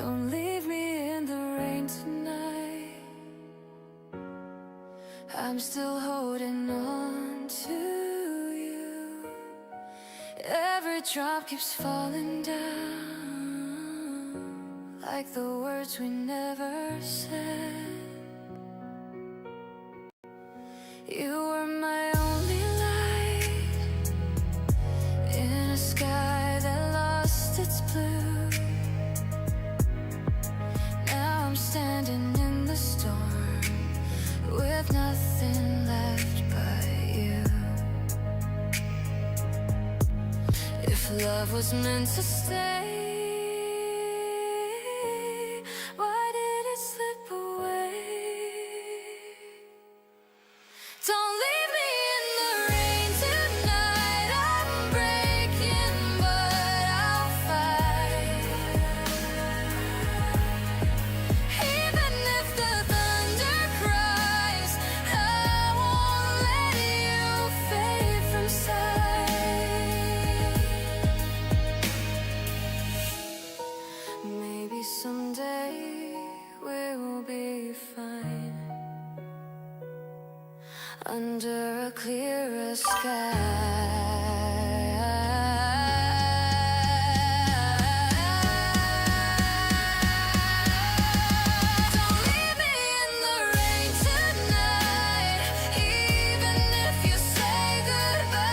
Don't leave me in the rain tonight. I'm still holding on to you. Every drop keeps falling down, like the words we never said. You were my only light in a sky that lost its blue. Now I'm standing in the storm with nothing left but you. If love was meant to stay, why did it slip away? Don't leave me in the rain tonight. I'm breaking, but I'll fight. Even if the thunder cries, I won't let you fade from sight. Maybe someday we'll be fine under a clearer sky. Don't leave me in the rain tonight, even if you say goodbye.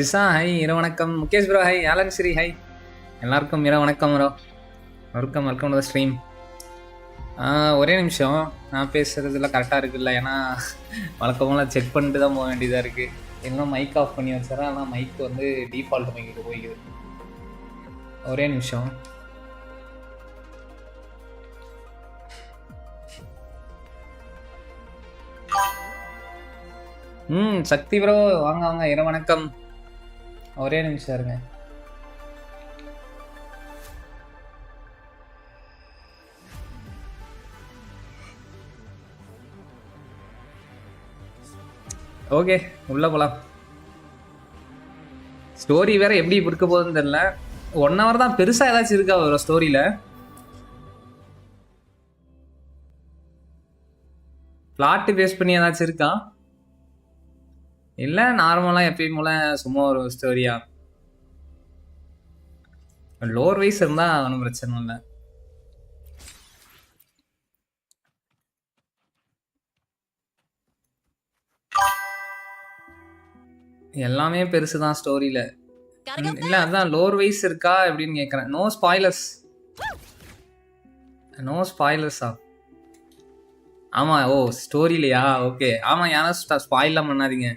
ஜிசா hi, இரவு வணக்கம். Mukesh bro hi, Alan Sri hi. எல்லாருக்கும் இரவு வணக்கம் bro. Welcome welcome to the stream. ஒரே நிமிஷம், நான் பேசுகிறதுல கரெக்டாக இருக்குல்ல? ஏன்னா வழக்கமெல்லாம் செக் பண்ணிட்டு தான் போக வேண்டியதாக இருக்குது. இன்னும் மைக் ஆஃப் பண்ணி வச்சுறேன், ஆனால் மைக் வந்து டிஃபால்ட் மைக்கு போய்க்குது. ஒரே நிமிஷம். சக்தி ப்ரோ வாங்க வாங்க, இரவு வணக்கம். ஒரே நிமிஷம் இருங்க. ஓகே, உள்ளே போகலாம். ஸ்டோரி வேறு எப்படி இருக்க போகுதுன்னு தெரில. 1 hour தான். பெருசாக ஏதாச்சும் இருக்கா ஒரு ஸ்டோரியில்? பிளாட்டு பேஸ் பண்ணி ஏதாச்சும் இருக்கா? இல்லை நார்மலாக எப்பயும் போல சும்மா ஒரு ஸ்டோரியா? லோர் வைஸ் இருந்தால் ஒன்றும் பிரச்சனை இல்லை. எல்லாமே பெருசு தான் ஸ்டோரியில். இல்லை அதுதான் லோர் வைஸ் இருக்கா அப்படின்னு கேட்குறேன். நோ ஸ்பாய்லர்ஸ், நோ ஸ்பாய்லர்ஸா? ஆமாம். ஓ ஸ்டோரியிலையா? ஓகே. ஆமாம், யாரும் ஸ்பாயிலாம் பண்ணாதீங்க.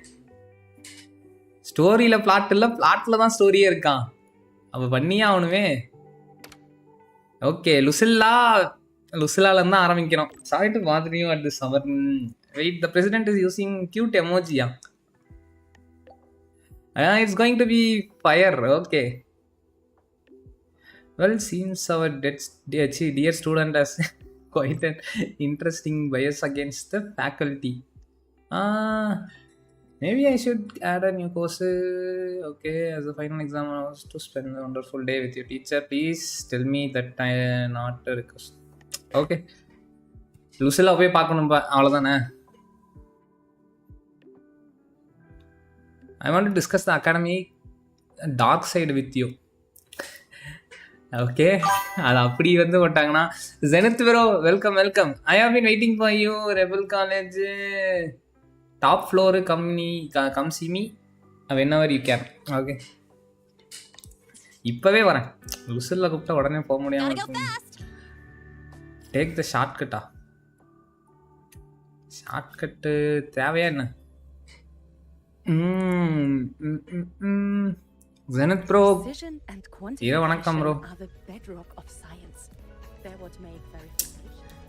ஸ்டோரியில் பிளாட் இல்லை, பிளாட்டில் தான் ஸ்டோரியே இருக்கான். அப்போ பண்ணியே ஆகணுமே. ஓகே, லுசில்லாலேருந்து தான் ஆரம்பிக்கிறோம். Sorry to bother you at this hour. Wait, the president is using cute எமோஜியா? It's going to be fire. Okay. Well, seems our dear student has quite an interesting bias against the faculty. Maybe I should add a new course. Okay, as a final exam, I was to spend a wonderful day with your teacher. Please tell me that I not a request. Okay. Lucilla போய் பார்க்கணும், அவ்வளோதானே. I want to discuss the academic dark side with you. Okay, அது அப்படி வந்து போட்டாங்கன்னா. Zenith bro welcome welcome. I have been waiting for you. Rebel college top floor come see me whenever you can. Okay, இப்போவே வரேன். லுசில்ல கூப்பிட்டா உடனே போக முடியாமல். Take the ஷார்ட்கட்டா? ஷார்ட்கட்டு தேவையா என்ன? ஜெனித் ப்ரோ இரவு வணக்கம் ப்ரோ.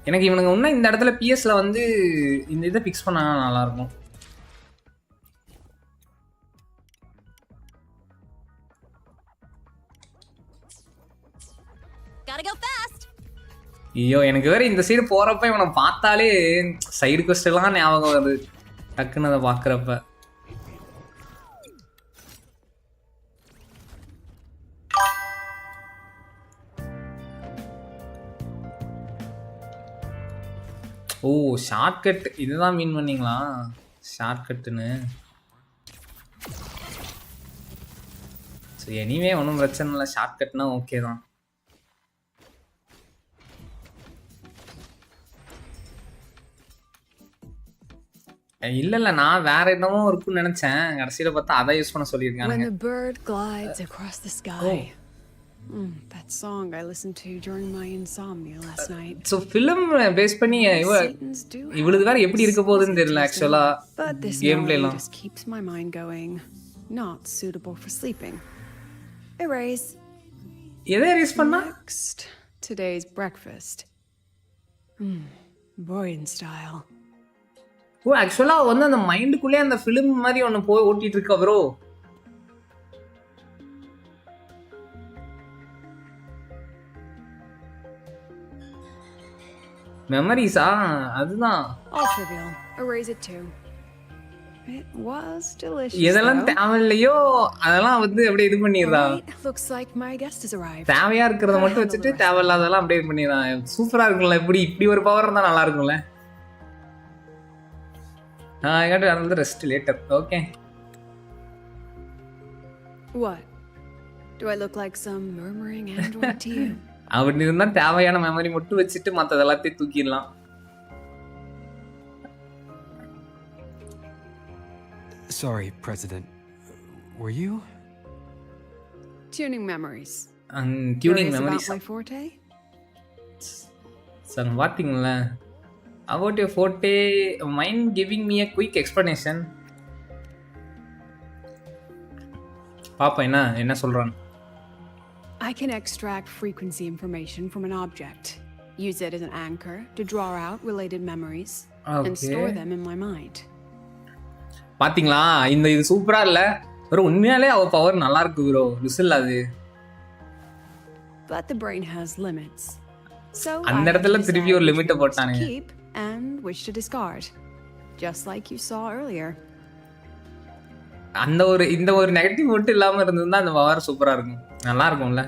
எனக்கு இவனுங்க இன்னும் இந்த இடத்துல பிஎஸ்ல வந்து இந்த இதை ஃபிக்ஸ் பண்ணா நல்லா இருக்கும். ஐயோ, எனக்கு வேற இந்த சைடு போறப்ப இவனை பார்த்தாலே சைடு கொஸ்ட் எல்லாம் ஞாபகம் வருது டக்குன்னு அதை பாக்குறப்ப. ஓ ஷார்ட்கட் இதுதான் மீன் பண்ணீங்களா ஷார்ட்கட்டுன்னு ஸோ எனிவே ஒன்றும் பிரச்சனை இல்லை ஷார்ட்கட்னா ஓகே தான் இல்ல நான் வேற என்னமோ இருக்கும்னு நினைச்சேன் கடைசியில பார்த்தா அதை யூஸ் பண்ண சொல்லிருக்காங்க When the bird glides across the sky. That song I listened to during my insomnia last night. So film பேஸ் பண்ணி இவ்வளவு வேற எப்படி இருக்க போகுதுன்னு தெரியல ஆக்சுவலா கேம் பிளேலாம் just keeps my mind going. Not suitable for sleeping. Erase. எதை erase பண்ணா Next, today's breakfast. Boyan style. ஓ ஆக்சுவலா வந்து அந்த மைண்டுக்குள்ளே அந்த ஃபிலிம் மாதிரி ஒன்று போய் ஓட்டிட்டு இருக்கா ப்ரோ மெமரிஸா அதுதான் All trivial. Erase it too. It was delicious. எதெல்லாம் தேவையில்லையோ அதெல்லாம் வந்து அப்படியே இது பண்ணிடுறா Looks like my guest has arrived. தேவையா இருக்கிறத மட்டும் வச்சுட்டு தேவையில்லாதெல்லாம் அப்படியே இது பண்ணிடுறான் சூப்பரா இருக்கும்ல இப்படி ஒரு பவர் இருந்தா நல்லா இருக்கும்ல I got to another rest later. Okay. What? Do I look like some murmuring android to you? அப்படி இருந்தா தேவையான மெமரி மட்டும் வச்சுட்டு மற்ற எல்லாத்தையும் தூக்கிடலாம் Sorry, President. Were you? Tuning memories. Tuning Curious memories. about my forte? So, பார்த்தீங்களா about your forte, mind giving me a quick explanation? பாப்பா என்ன சொல்றான் I can extract frequency information from an object, use it as an anchor to draw out related memories, and store them in my mind. பாத்தீங்களா இது சூப்பரா இல்ல bro உண்மையாலே அவ power நல்லா இருக்கு bro ரிசல் அது But the brain has limits. So அந்த இடத்துல திருப்பி ஒரு limit போட்டானே keep and which to discard, just like you saw earlier. இந்த ஒரு நெகட்டிவ் மட்டும் இல்லாம இருந்திருந்தா அந்த பவர் சூப்பரா இருக்கும் நல்லா இருக்கும்ல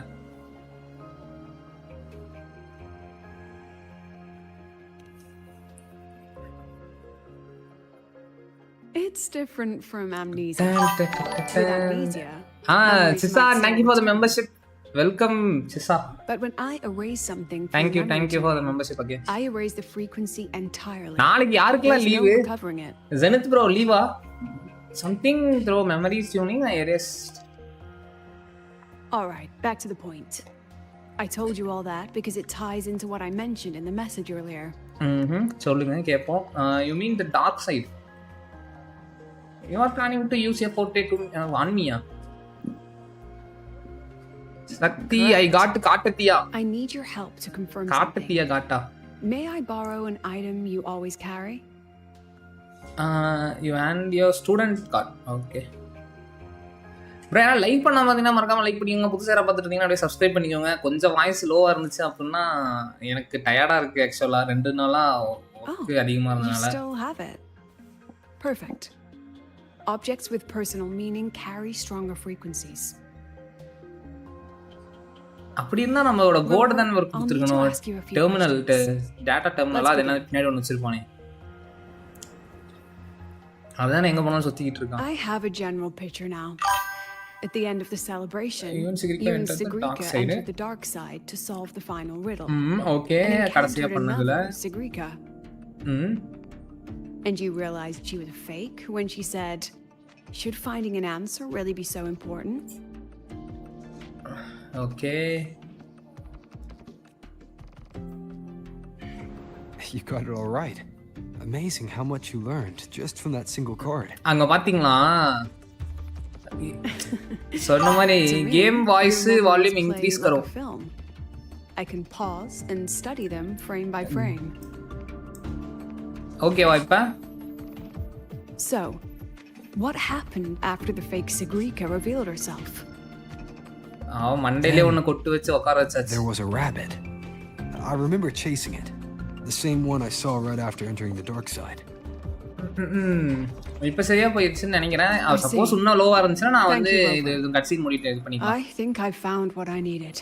It's different from amnesia. With amnesia, Chisa, thank you for the membership. Welcome, Chisa. But when I erase something, Thank you for the membership again. I erase the frequency entirely. நாளைக்கு யாருக்கெல்லாம் There's leave no recovering it. Zenith bro லீவா something through memories tuning I erased. All right, back to the point. I told you all that because it ties into what I mentioned in the message earlier. சொல்லுங்க கேப்போம் you mean the dark side? You are planning to use your forte to on me? Sakti, I got Katatiya. I need your help to confirm Katatiya something. gata. May I borrow an item you always carry? You and your student card. Okay. Bro யாரா like பண்ணாம பார்த்தீங்கன்னா மறக்காம like பண்ணிக்கோங்க புதுசாக யாராவது பார்த்துட்டு இருந்தீங்கன்னா அப்படியே சப்ஸ்கிரைப் பண்ணிக்கோங்க கொஞ்சம் வாய்ஸ் லோவாக இருந்துச்சு அப்படின்னா எனக்கு டயர்டாக இருக்குது ஆக்சுவலாக 2 நாளாக ஒர்க்கு அதிகமாக இருந்தனால You still have it. Perfect. Objects with personal meaning carry stronger frequencies. அப்படி இருந்தா நம்மளோட கோட் தான் ஒர்க் கொடுத்துருக்கணும் டெர்மினல் டேட்டா டெர்மினலா அது என்ன பின்னாடி ஒன்று வச்சிருப்பானே அதான் எங்க போனாலும் சுத்திக்கிட்டு இருக்கான் I have a general picture now. At the end of the celebration, you and Sigrika entered the dark side to solve the final riddle. Okay, கடைசியா பண்ணதுல Sigrika. And you realized she was a fake when she said, "Should finding an answer really be so important?" Okay. You got it all right. Amazing how much you learned just from that single chord. அங்க பாத்தீங்களா சொன்ன மாதிரி game voice volume increase करो. I can pause and study them frame by frame. Okay, வாய்ப்பா. So, what happened after the fake Sigrika revealed herself? மண்டையிலே ஒன்னு கொட்டு வச்சு உட்கார வச்சாச்சு. There was a rabbit. I remember chasing it. The same one I saw right after entering the dark side. இப்ப சரியா போயிடுச்சுன்னு நினைக்கிறேன். சப்போஸ் இன்னும் லோவா இருந்துச்சுன்னா நான் வந்து இது கட் சீன் மூடிட்டு இது பண்ணிக்கலாம். I think I found what I needed.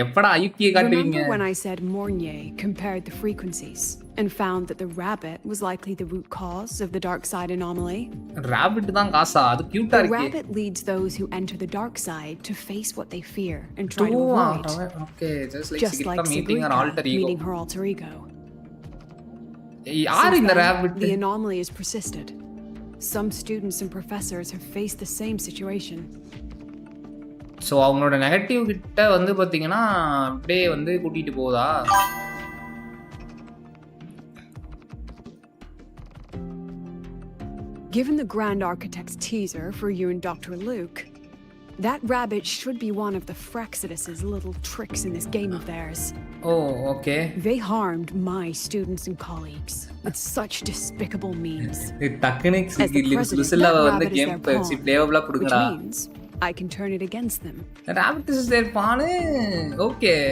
எப்படா ஐக்கிய காட்டுவீங்க? Remember when I said Mornier compared the frequencies and found that the rabbit was likely the root cause of the dark side anomaly? Rabbit தான் காசா? அது கியூட்டா The இருக்கு. rabbit leads those who enter the dark side to face what they fear and try to avoid. Okay, just like Sigrika meeting her alter ego. meeting her alter ego. யார் இந்த Since then, rabbit? the anomaly has persisted. Some students and professors have faced the same situation. So அவங்களோட negative கிட்ட வந்து பார்த்தீங்கன்னா அப்படியே வந்து கூட்டிகிட்டு போகுதா? Given the Grand Architect's teaser for you and Dr. Luke, that rabbit should be one of the Fraxidus's little tricks in this game of theirs. Oh, okay. They harmed my students and colleagues with such despicable means. டக்குனு As the president, லுசில்லா that வந்து rabbit is game their pawn, பிளேவபிளா which கொடுங்கடா. means I can turn it against them. Rabbit is their pawn. Okay.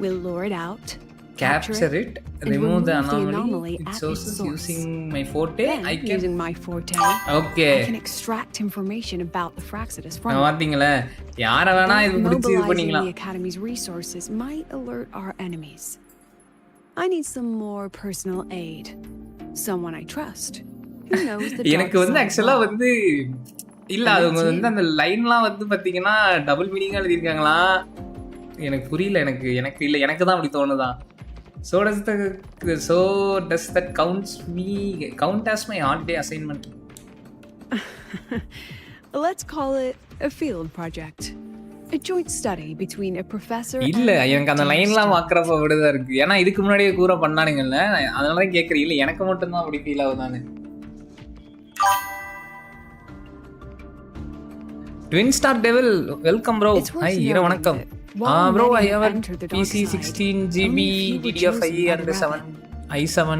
We'll lure it out, Capture it, and remove the anomaly anomaly. at It its shows source. using my forte. Then, I can. using my forte, Okay. I can extract information about the Fraxidus from நான் it. பார்த்தீங்களே யார வேணா இது பிடிச்சி இது Mobilizing பண்ணிக்கலாம். the Academy's resources might alert our enemies. I need some more personal aid. Someone I trust. Who knows the dark எனக்கு வந்து side ஆக்சுவலா well. வந்து இல்ல அவங்க வந்து அந்த லைன்லாம் வந்து பாத்தீங்கன்னா டபுள் மீனிங்கா எழுதியிருக்காங்களா? எனக்கு புரியல. எனக்கு இல்ல, எனக்கு தான் அப்படி தோணுதான். So does that count as my hard day assignment? Let's call it a field project. A joint study between a professor இல்ல and எனக்கு அந்த லைன்லாம் பார்க்கறப்ப அப்படிதான் இருக்கு. ஏன்னா இதுக்கு முன்னாடியே கூற பண்ணானுங்கல்ல, அதனால தான் கேட்கறேன். இல்ல எனக்கு மட்டும் தான் அப்படி feel ஆகுதானே? Twin Star Devil, welcome bro. Hi, ira vanakkam. Bro, I have a PC 16GB DDR5 and 7 i7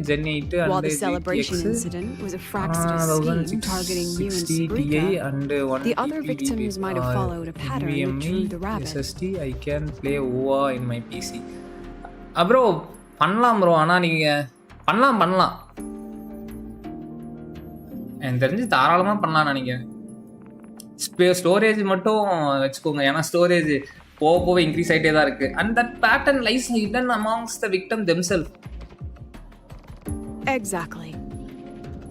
Gen 8 and while the celebration 8X, incident was a Fraxidus scheme targeting you and 1660 Ti Sigrika, and 1 the other victims might have followed a pattern that drew the rabbit. SSD I can play OA in my PC. bro பண்ணலாம் bro. ஆனா நீங்க பண்ணலாம் எனக்கு தெரிஞ்சு தாராளமா பண்ணலாம் நினைக்கிறேன். Storage மட்டும் வச்சுக்கோங்க, ஏன்னா ஸ்டோரேஜ் போக இன்க்ரீஸ் ஆகிட்டே தான் இருக்கு. And that pattern lies hidden amongst the victim themselves. Exactly.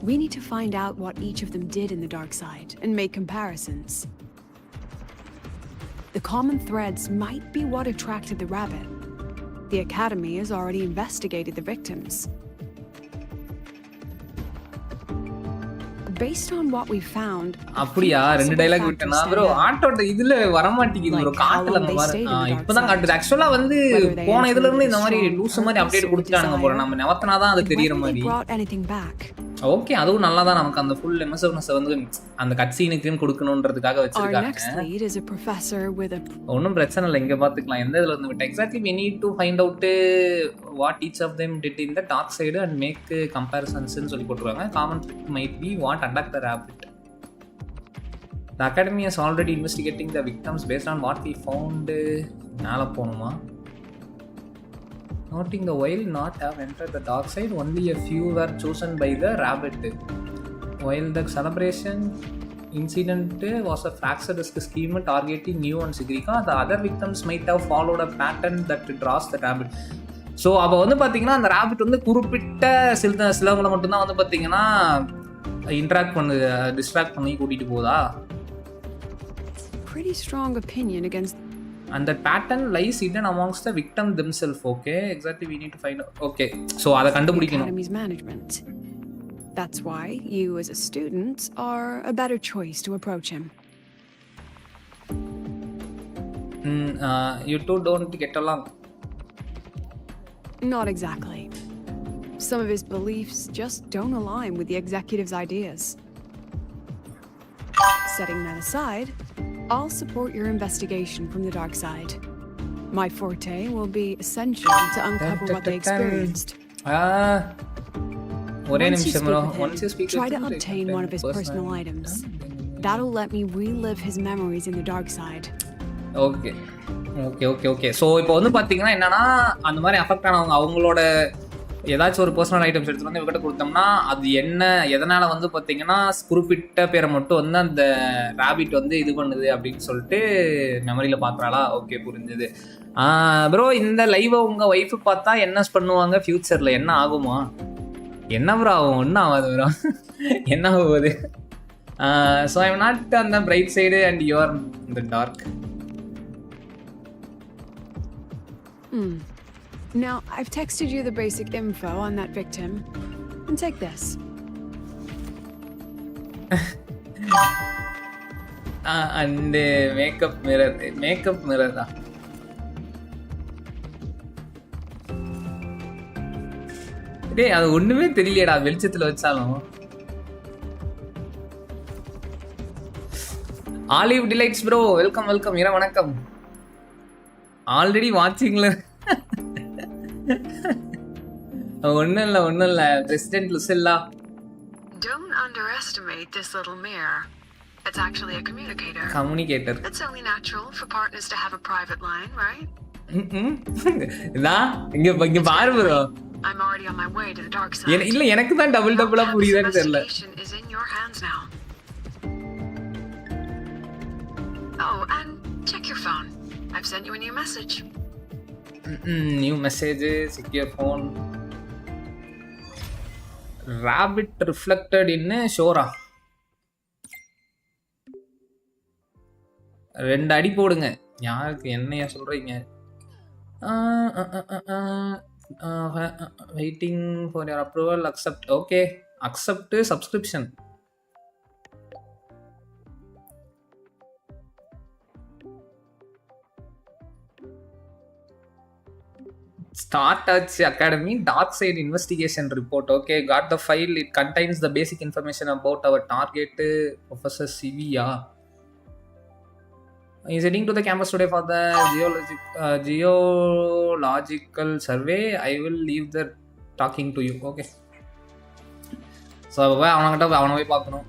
We need to find out what each of them did in the dark side and make comparisons. The common threads might be what attracted the rabbit. The Academy has already investigated the victims. Based on what we found, அப்படியா? ரெண்டு dialogue விட்டேனா bro? ஆட்டோட இதுல வர மாட்டேங்குது bro, காட்டல அந்த மாதிரி. இப்பதான் காட்டுது. ஆக்சுவலா வந்து போன இதுல இருந்து இந்த மாதிரி லூஸ் மாதிரி அப்டேட் கொடுத்துட்டானுங்க போல. நம்ம நவத்தனாதான் அது தெரியற மாதிரி. ஓகே, அதுவும் நல்லா தான். நமக்கு அந்த ஃபுல் இமர்சிவ்னஸ் வந்து அந்த கட் சீனுக்குன்னு கொடுக்கணும்ன்றதுக்காக வச்சிருக்காங்க. ஒன்றும் பிரச்சனை இல்லை, இங்க பாத்துக்கலாம். எந்த இதுல இருந்து விட்டு exactly we need to find out what each of them did in the dark side and make comparisons ன்னு சொல்லி போட்டுருவாங்க. Common thread might be what attacked the rabbit. The Academy is already investigating the victims based on what we found. மேல போணுமா? Noting the while not have entered the dark side, only a few were chosen by the rabbit. While the celebration incident was a Fraxidus scheme targeting you and Sigrika, the other victims might have followed a pattern that draws the rabbit. So அப்போ வந்து பார்த்தீங்கன்னா அந்த rapid வந்து குறிப்பிட்ட சிலவங்களை மட்டும்தான் வந்து பார்த்தீங்கன்னா distract பண்ணி கூட்டிகிட்டு போதா? Pretty strong opinion against. And that pattern lies hidden amongst the victim themselves. Okay, exactly. We need to find out. Okay, so அதை கண்டுபிடிக்கணும். Academy's management. That's why you as a student are a better choice to approach him. You two don't get along. Not exactly. Some of his beliefs just don't align with the executive's ideas. Setting that aside, I'll support your investigation from the dark side. My forte will be essential to uncover what they experienced. Once you speak with him, try to obtain one of his personal items. That'll let me relive his memories in the dark side. Okay. So இப்போ வந்து பார்த்தீங்கன்னா என்னன்னா, அந்த மாதிரி affect ஆனவங்க அவங்களோட ஏதாச்சும் ஒரு பர்சனல் ஐட்டம்ஸ் எடுத்துகிட்டு வந்து இவகிட்ட கொடுத்தோம்னா அது என்ன எதனால் வந்து பார்த்தீங்கன்னா குறிப்பிட்ட பேரை மட்டும் வந்து அந்த ரேபிட் வந்து இது பண்ணுது அப்படின்னு சொல்லிட்டு மெமரியில் பார்க்குறாளா? ஓகே, புரிஞ்சுது. ப்ரோ, இந்த லைவை உங்கள் ஒய்ஃபு பார்த்தா என்ன பண்ணுவாங்க ஃப்யூச்சரில்? என்ன ஆகுமா? என்ன ப்ரோ ஆகும்? ஒன்றும் ஆகாது ப்ரோ. என்ன ஆகுது? So I am not on the bright side and you are in the dark. Now, I've texted you the basic info on that victim. And take this. And makeup mirror. Makeup mirror da. டேய், அது ஒண்ணுமே தெரியலடா வெளிச்சத்துல வச்சாலும். Olive delights bro, welcome welcome. இரா வணக்கம். Already வாட்சிங்ல ஒன்னும் இல்ல president Lucilla. Don't underestimate this little mirror. It's actually a communicator. Communicator. It's only natural for partners to have a private line, right? இதா இங்க பாரு bro. I'm already on my way to the dark side. இல்ல எனக்கு தான் டபுளா புரியுதுன்னு தெரியல. Is in your hands now. Oh, and check your phone. I've sent you a new message. New messages, secure phone. Rabbit reflected in shora. 2 அடி போடுங்க. யாருக்கு என்னையா சொல்றீங்க? Waiting for your approval. Accept. Okay, accept subscription. Start Touch Academy Dark Side Investigation Report. Okay, got the file. It contains the basic information about our target, Professor Sivia. He's heading to the campus today for the geological survey. I will leave the talking to you. Okay. So அவனை போய் பார்க்கணும்.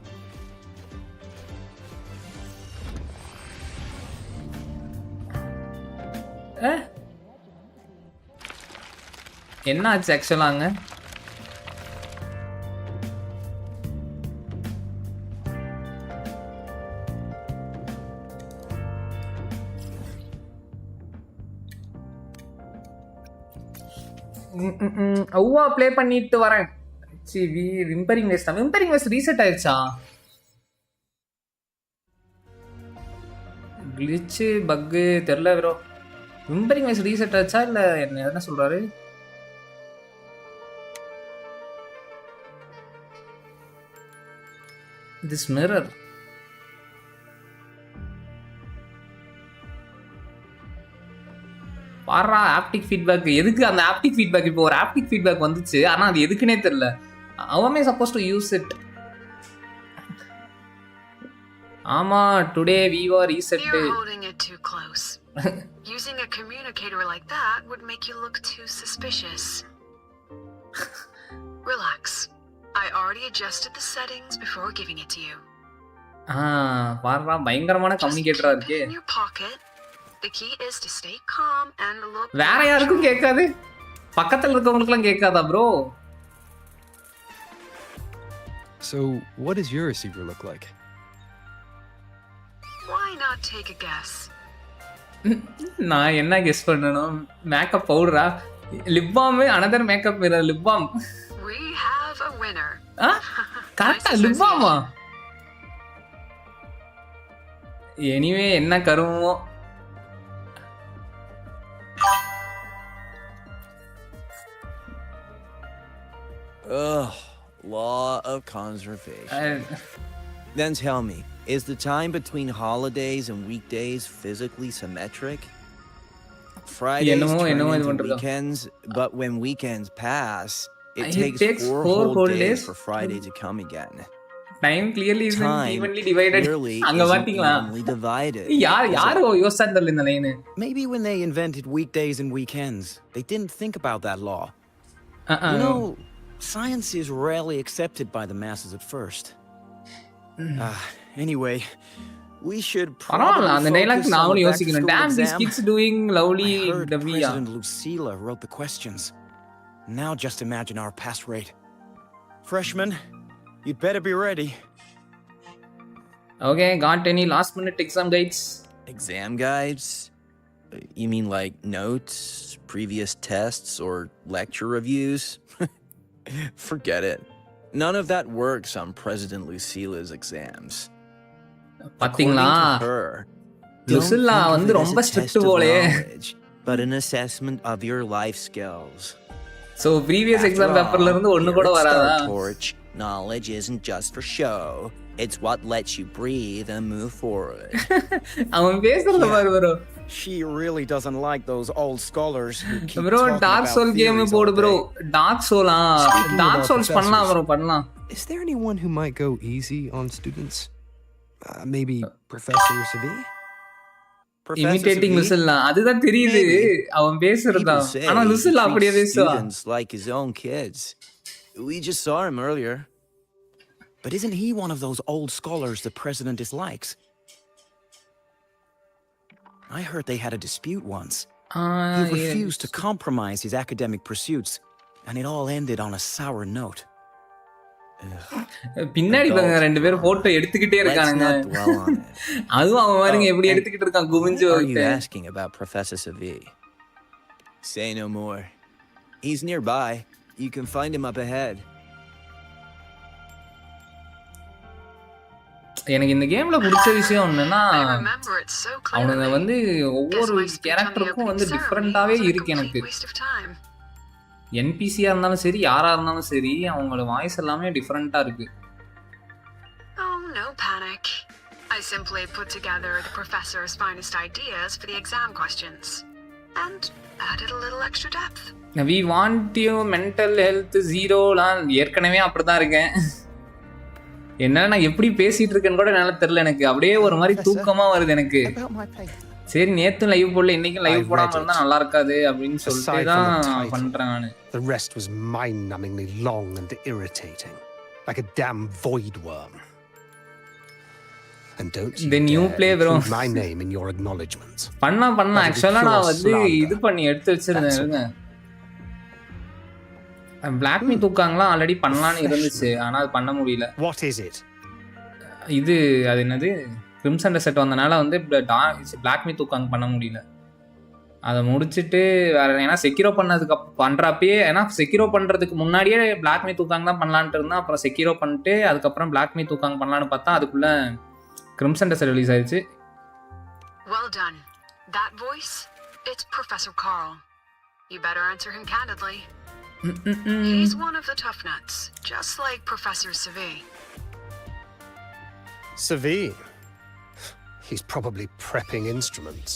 என்ன ஆச்சு ஆக்சுவலாங்க? அவ்வா play பண்ணிட்டு வரேன். விம்பரிங் waste reset ஆயிடுச்சா? கிளிச்சு பக்கு தெரியல ப்ரோ. விம்பரிங் வேஸ்ட் ரீசெட் ஆச்சா இல்ல என்ன சொல்றாரு? This mirror. Para optic feedback. எதுக்கு அந்த ஆப்டிக் ஃபீட்பேக்? இப்போ ஒரு ஆப்டிக் ஃபீட்பேக் வந்துச்சு, ஆனா அது எதுக்குன்னே தெரியல. அவமே சப்போஸ் டு யூஸ் இட். ஆமா, today we were reset. You're holding it too close. Using a communicator like that would make you look too suspicious. Relax. I already adjusted the settings before giving it to you. பாரா பயங்கரமான கம்யூனிகேட்டரா இருக்கு. In your pocket. The key is to stay calm and look. வேற யாருக்கும் கேட்காது? பக்கத்துல இருக்கவங்களுக்குலாம் கேட்காதா bro? So, what does your receiver look like? Why not take a guess? நான் என்ன guess பண்ணணும்? Makeup பவுடரா? Lip balm, another makeup mirror lip balm. We have a winner. கரெக்ட்டா lip பாமா? எனிவே என்ன கருமோ. Ugh, law of conservation. Then tell me, is the time between holidays and weekdays physically symmetric? Fridays turn into weekends, but when weekends pass, it takes 4 whole days for Friday to come again. Time clearly isn't evenly divided. அங்க பாத்தீங்களா? யார் யோசிச்சாங்க இந்த line? Maybe when they invented weekdays and weekends, they didn't think about that law. You know, science is rarely accepted by the masses at first. Anyway, we should probably focus on the back-to-school exam. Damn, these kids doing lovely. I heard President Lucila wrote the questions. Now just imagine our pass rate. Freshmen, you'd better be ready. Okay, got any last minute exam guides? Exam guides? You mean like notes, previous tests, or lecture reviews? Forget it. None of that works on President Lucila's exams. பாத்தீங்களா According to her, லுசில்லா don't வந்து think of it ரொம்ப as a strict test of போலே. knowledge, but an assessment of your life skills. So previous exam After paperல இருந்து all, ஒண்ணு here கூட at வராதா? Star Torch, knowledge isn't just for show. It's what lets you breathe and move forward. அவன் பேசுறத பாரு bro. She really doesn't like those old scholars who keep bro talking Dark about Soul game theories போடு all bro. day. Dark Soul Speaking Dark about Souls பண்ணலாம் bro professors. பண்ணலாம். Is there anyone who might go easy on students? Maybe Professor Savi? Professor Imitating Savi? லுசில்லா அதுதான் தெரியுது அவன் பேசுறதா. People say ஆனா he லுசில்லா அப்படியே treats பேசுவா. students like his own kids. We just saw him earlier. But isn't he one of those old scholars the president dislikes? I heard they had a dispute once. He refused to compromise his academic pursuits, and it all ended on a sour note. பின்னாடி பாருங்க ரெண்டு பேரும் photo எடுத்துக்கிட்டே Let's இருக்கானுங்க. not dwell on it. அதுவும் அவன் பாருங்க எப்படி and எடுத்துக்கிட்டு இருக்கான் குமிஞ்சு. What are you asking about Professor Savi? Say no more. He's nearby. You can find him up ahead. எனக்கு இந்த கேம்ல பிடிச்ச விஷயம் என்னன்னா I remember it so அவனுங்க clearly. வந்து ஒவ்வொரு Guess my speech on the கேரக்டருக்கும் வந்து opening டிஃப்ரெண்டாவே ceremony was a இருக்கு எனக்கு. complete waste of time. என்பிசியா இருந்தாலும் சரி யாரா இருந்தாலும் சரி அவங்களோட வாய்ஸ் எல்லாமே டிஃப்ரெண்டா இருக்கு. Oh, no panic. I simply put together the professor's finest ideas for the exam questions and added a little extra depth. We want you mental health ஜீரோலாம் ஏற்கனவே அப்படிதான் இருக்கேன். என்ன நான் எப்படி பேசிட்டு இருக்கேன்னு கூட என்னால தெரியல எனக்கு. அப்படியே ஒரு மாதிரி தூக்கமா வருது எனக்கு. சரி நேத்தும் லைவ் போடல இன்னைக்கும் லைவ் போடாம இருந்தா நல்லா இருக்காது அப்படின்னு சொல்லிட்டு தான் பண்றேன் நானு. The rest was mind-numbingly long and irritating, like a damn void worm. And don't you Then you dare play, bro. include my name in your acknowledgements. பண்ணலாம் ஆக்சுவலா நான் வந்து இது பண்ணி எடுத்து வச்சிருந்தேன். பிளாக் மீ தூக்காங்கலாம் ஆல்ரெடி பண்ணலான்னு இருந்துச்சு ஆனா அது பண்ண முடியல. What is it? இது அது என்னது கிரிம்சன் செட் வந்தனால வந்து பிளாக் மீ தூக்காங்க பண்ண முடியல. அதை முடிச்சுட்டு வேற ஏன்னா செக்யூரோ பண்ணதுக்கு பண்றப்பயே ஏன்னா செக்யூரோ பண்றதுக்கு முன்னாடியே பிளாக் மீ தூக்காங்க தான் பண்ணலான்ட்டு இருந்தா அப்புறம் செக்யூரோ பண்ணிட்டு அதுக்கப்புறம் பிளாக் மீ தூக்காங்க பண்ணலான்னு பார்த்தா அதுக்குள்ள கிரிம்சன் செட் ரிலீஸ் ஆயிடுச்சு. Well done. That voice, it's Professor Carl. You better answer him candidly. He's one of the tough nuts, just like Professor Savi. Savi? He's probably prepping instruments.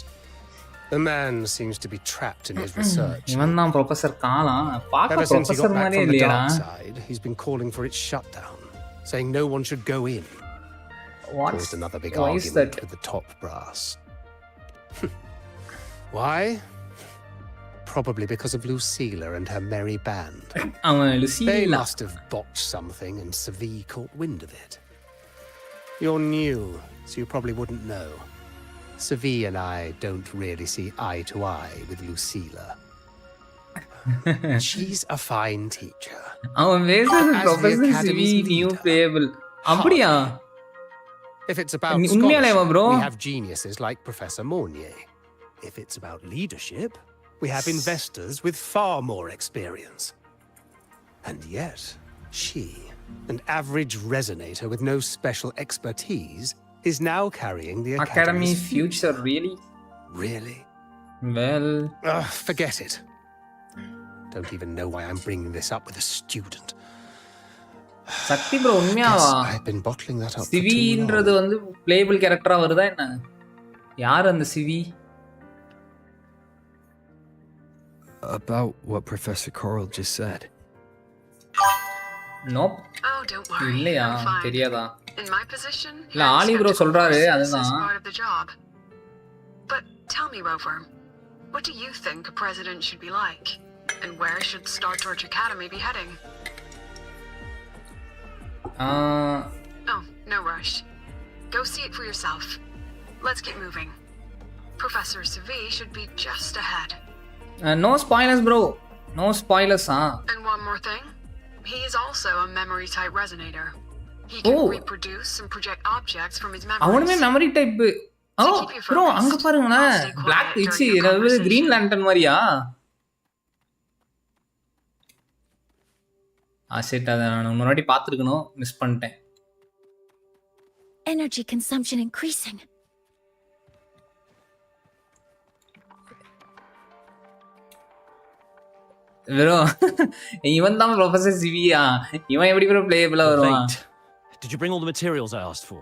The man seems to be trapped in his research. இவன் தான் professor காலா பார்க்க Ever since he got professor back மாதிரியே from the இல்லையா? dark side, he's been calling for its shutdown, saying no one should go in. Caused another big Why is argument that? with the top brass. Why? Probably because of Lucila and her merry band. அவன் They லுசிலா must have botched something and Savi caught wind of it. You're new, so you probably wouldn't know. Savi and I don't really see eye to eye with Lucila. She's a fine teacher. அவன் பேசுறது As the professor Civi Academy's new leader. Playable அப்படியா? If it's about உண்மையாலேவா scholarship, bro? we have geniuses like Professor Mornier. If it's about leadership, we have investors with far more experience. And yet, she, an average resonator with no special expertise, is now carrying the Academy Academy's future really? Really? Well, Forget it. Don't even know why I'm bringing this up with a student. Sakthi bro Guess உண்மையாவா? I've been bottling that up for too சிவின்றது long. வந்து பிளேபிள் கேரக்டரா வருதா என்ன? யார் அந்த Civi? About what Professor Coral just said. Nope Oh, don't worry. இல்லையா I'm fine. தெரியாதா? In my position, இல்ல having ஆலி ப்ரோ skeptical சொல்றாரு voices is அதுதான். part of the job. But tell me, Rover, what do you think a president should be like? And where should Star Torch Academy be heading? Oh, no rush. Go see it for yourself. Let's keep moving. Professor Savi should be just ahead. No spoilers bro. No spoilers, And one more thing. He is also a memory-type resonator. He can reproduce and project objects from his memories. அவனுமே memory type. Bro அங்க பாருங்களேன், black இட்சி Green Lantern மாதிரியா? செட் அதை நான் முன்னாடி பார்த்துருக்கணும், மிஸ் பண்ணிட்டேன். Energy consumption increasing. ப்ரோ இவன் தான் ப்ரொஃபசர் சிவியா, இவன் எப்படி ப்ரோ பிளேயபிளா வருவான்? Did you bring all the materials I asked for?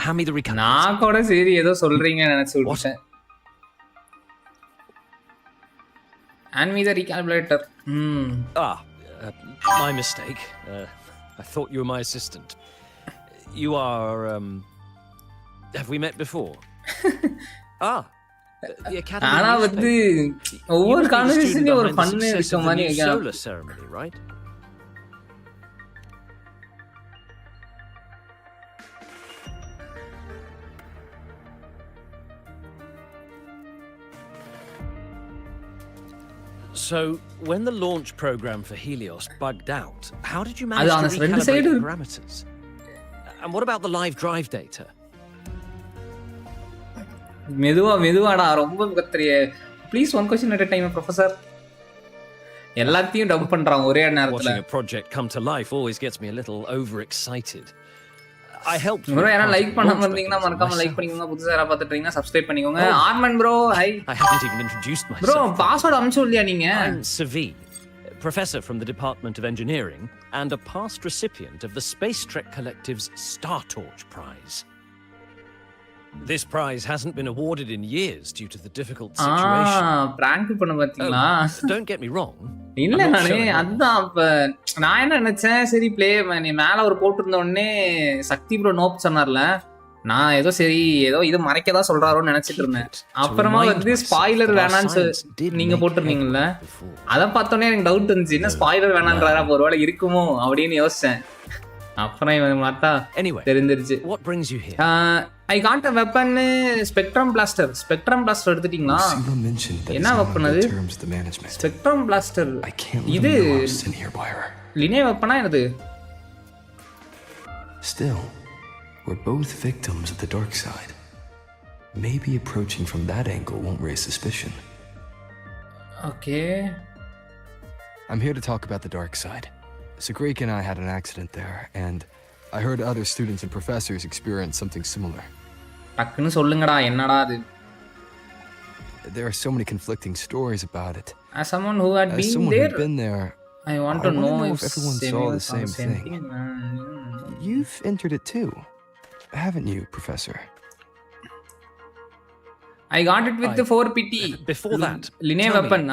Hand me the recalculator. நான் கூட சரி ஏதோ சொல்றீங்க நினைச்சு விட்டேன். Hand me the recalculator. My mistake. I thought you were my assistant. You are have we met before? The academy. ஆனா வந்து ஒவ்வொரு கான்வர்சேஷன்லயும் ஒரு ஃபன் இருக்க மாதிரி solar ceremony, right? So, when the launch program for Helios bugged out, how did you manage to recalibrate the parameters? And what about the live drive data? மெதுவாடா ரொம்ப கத்துறியே. Please one question at a time professor. எல்லாத்தையும் dump பண்றான் ஒரே நேரத்துல. Watching a project come to life always gets me a little overexcited. I helped. Bro யாரா like பண்ணாம இருந்தீங்கன்னா மறக்காம லைக் பண்ணிக்கோங்க. புதுசா யாரா பார்த்துட்டு இருக்கீங்கன்னா சப்ஸ்கிரைப் பண்ணிக்கோங்க. Arman bro hi. I haven't even introduced myself. Bro password அனுப்பிச்சு இல்லையா நீங்க? I'm Savi, professor from the Department of Engineering and a past recipient of the Space Trek Collective's Star Torch Prize. This prize hasn't been awarded in years due to the difficult situation. Prank பண்ண பாத்தீங்களா? Don't get me wrong. இல்ல நானே அதான் அப்ப நான் என்ன நினைச்சேன், சரி ப்ளே நீ மேல ஒரு போட்டிருந்த உடனே சக்தி ப்ரோ நோப் சொன்னார்ல, நான் ஏதோ சரி ஏதோ இது மறைக்கதான் சொல்றாரோன்னு நினைச்சிட்டு இருந்தேன். அப்புறமா வந்து ஸ்பாயிலர் வேணான்னு நீங்க போட்டிருந்தீங்கல்ல, அதை பார்த்தோன்னே எனக்கு டவுட் இருந்துச்சு, என்ன ஸ்பாயிலர் வேணான்றாரா, ஒருவேளை இருக்குமோ அப்படின்னு யோசிச்சேன். அப்புறம் இவன் பார்த்தா தெரிஞ்சிருச்சு. What brings you here? I got a weapon, Spectrum Blaster. Spectrum Blaster எடுத்துட்டீங்களா? என்ன வெப்பன் அது? Spectrum Blaster. இது லினே வெப்பனா என்னது? Still, we're both victims of the dark side. Maybe approaching from that angle won't raise suspicion. Okay. I'm here to talk about the dark side. Sigrid and I had an accident there, and I heard other students and professors experience something similar. டக்குன்னு சொல்லுங்கடா, என்னடா அது? There are so many conflicting stories about it. As someone who had been there, I want to know if everyone saw the same thing. You've entered it too, haven't you, Professor? I got it with the 4 PT. Before that, லினே weapon.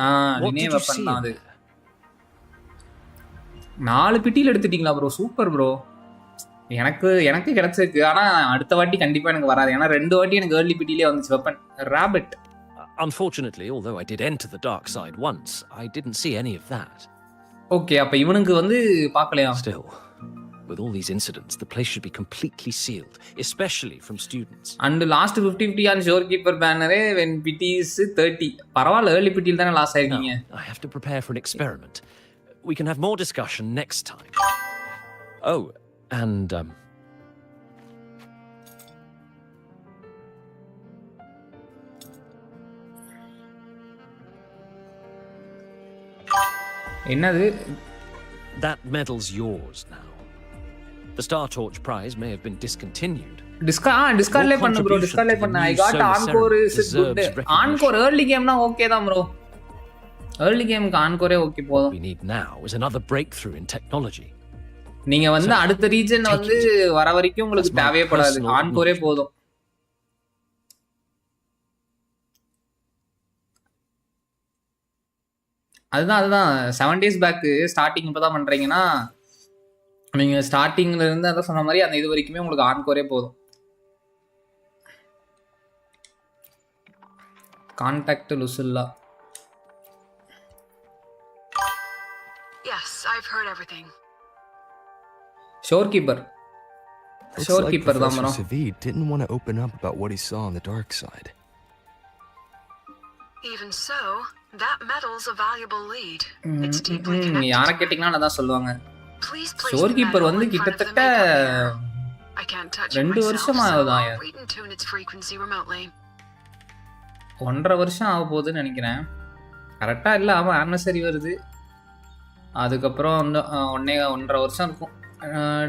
லினே weapon தான் அது. 4 பிட்டியில் எடுத்துட்டீங்களா bro? Super bro. எனக்கு கிடைச்சிருக்கு, ஆனா அடுத்த வாட்டி கண்டிப்பா எனக்கு வராது, ஏன்னா 2 வாட்டி எனக்கு ஏர்லி பிட்டிலே வந்துச்சு weapon. Rabbit. Unfortunately, although I did enter the dark side once, I didn't see any of that. Okay, அப்ப இவனுக்கு வந்து பார்க்கலையா? Still, with all these incidents, the place should be completely sealed, especially from students. And last 50-50 on Shorekeeper banner when PT is 30. பரவாயில்ல, early பிட்டியில் தானே loss ஆயிருக்கீங்க. I have to prepare for an experiment. We can have more discussion next time. Oh, and என்னது? That medal's yours now. The Star Torch prize may have been discontinued. Discardலே பண்ணு bro, discardலே பண்ணு. I got encore is good. Encore early game na okay தான் bro. Early game க்கு encore okay போதும். We need now is another breakthrough in technology. நீங்க வந்து அடுத்த region வந்து வர வரைக்கும் உங்களுக்கு தேவைப்படாது, encore போதும். அதுதான் 7 days பேக் ஸ்டார்டிங் இப்பதான் பண்றீங்கன்னா, நீங்க ஸ்டார்டிங்ல இருந்து அதான் சொன்ன மாதிரி அந்த இது வரைக்குமே உங்களுக்கு ஆன்கோரே போதும். Contact லுசில்லா. Yes, I've heard everything. Shorekeeper தான் bro. Savid didn't want to open up about what he saw on the dark side. Even so, that metal's a valuable lead. It's deeply connected. யாரை கேட்டிங்கன்னா அதான் சொல்லுவாங்க. Please place store the keeper metal வந்து in front of the கிட்டத்தட்ட makeup mirror. I can't touch it 2 myself, வருஷமா so ஆகுதா? I'll read and tune its frequency remotely. 1.5 வருஷம் ஆக போகுதுன்னு நினைக்கிறேன். கரெக்டாக இல்லை, ஆமாம் ஆனிவர்சரி வருது. அதுக்கப்புறம் வந்து 1.5 வருஷம் இருக்கும்.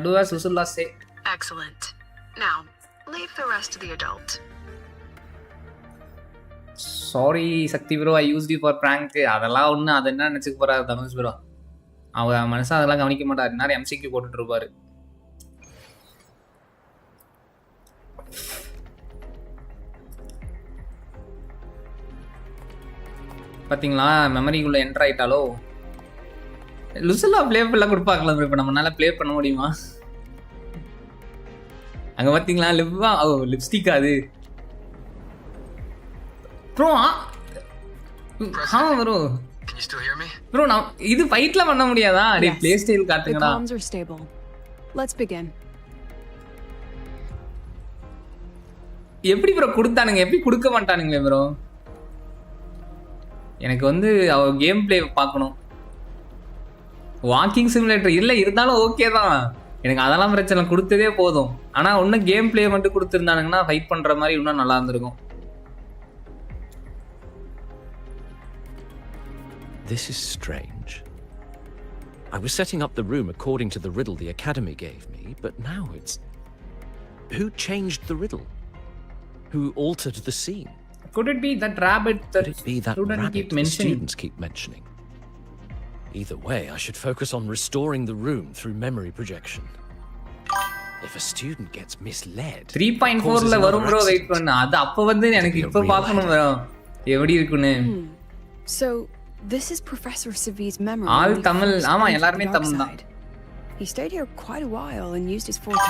Do as Usulla say. Excellent. Now, leave the rest to the adult. Sorry Sakthi bro, I use you for prank. அதெல்லாம் ஒன்று, அதை என்ன நினச்சிக்க போகிறாரு தனுஷ் ப்ரோ. அவர் மனசாக அதெல்லாம் கவனிக்க மாட்டார். நேரம் எம்சிக்கு போட்டுட்டு இருப்பாரு. பார்த்தீங்களா, மெமரிக்குள்ளே என்ட்ரு ஆகிட்டாலோ. லுசெல்லாம் ப்ளே பண்ணலாம் கொடுப்பாங்களா ப்ரோ? இப்போ நம்மளால ப்ளே பண்ண முடியுமா? அங்கே பார்த்தீங்களா லிப்ஸ்டிக் அது ப்ரோ. ஆமாம் bro. Can you still hear me? Bro நான் இது ஃபைட்ல பண்ண முடியாதா? டே ப்ளே ஸ்டைல் The காட்டுங்கடா. comms are stable. Let's begin. எப்படி ப்ரோ கொடுத்தானுங்க? எப்படி கொடுக்க மாட்டானுங்களே ப்ரோ? எனக்கு வந்து கேம் பிளே பார்க்கணும். வாக்கிங் சிமுலேட்டர் இல்லை இருந்தாலும் ஓகே தான். எனக்கு அதெல்லாம் பிரச்சனை, கொடுத்ததே போதும். ஆனால் இன்னும் கேம் பிளே மட்டும் கொடுத்துருந்தானுங்கன்னா ஃபைட் பண்ணுற மாதிரி இன்னும் நல்லா இருந்திருக்கும். This is strange. I was setting up the room according to the riddle the Academy gave me, but now it's... Who changed the riddle? Who altered the scene? Could it be that rabbit that Could it be that students rabbit keep the mentioning? students keep mentioning? Either way, I should focus on restoring the room through memory projection. If a student gets misled, 3.4ல வரும் bro, wait பண்ணு. அது அப்போ வந்து எனக்கு இப்போ பார்க்கணும் bro எப்படி இருக்குன்னு. So this is Professor Savi's memory. All when he Tamil. first ஆமா entered எல்லாருமே the dark தமிழ் தான். side. He stayed here quite a while and used his forte.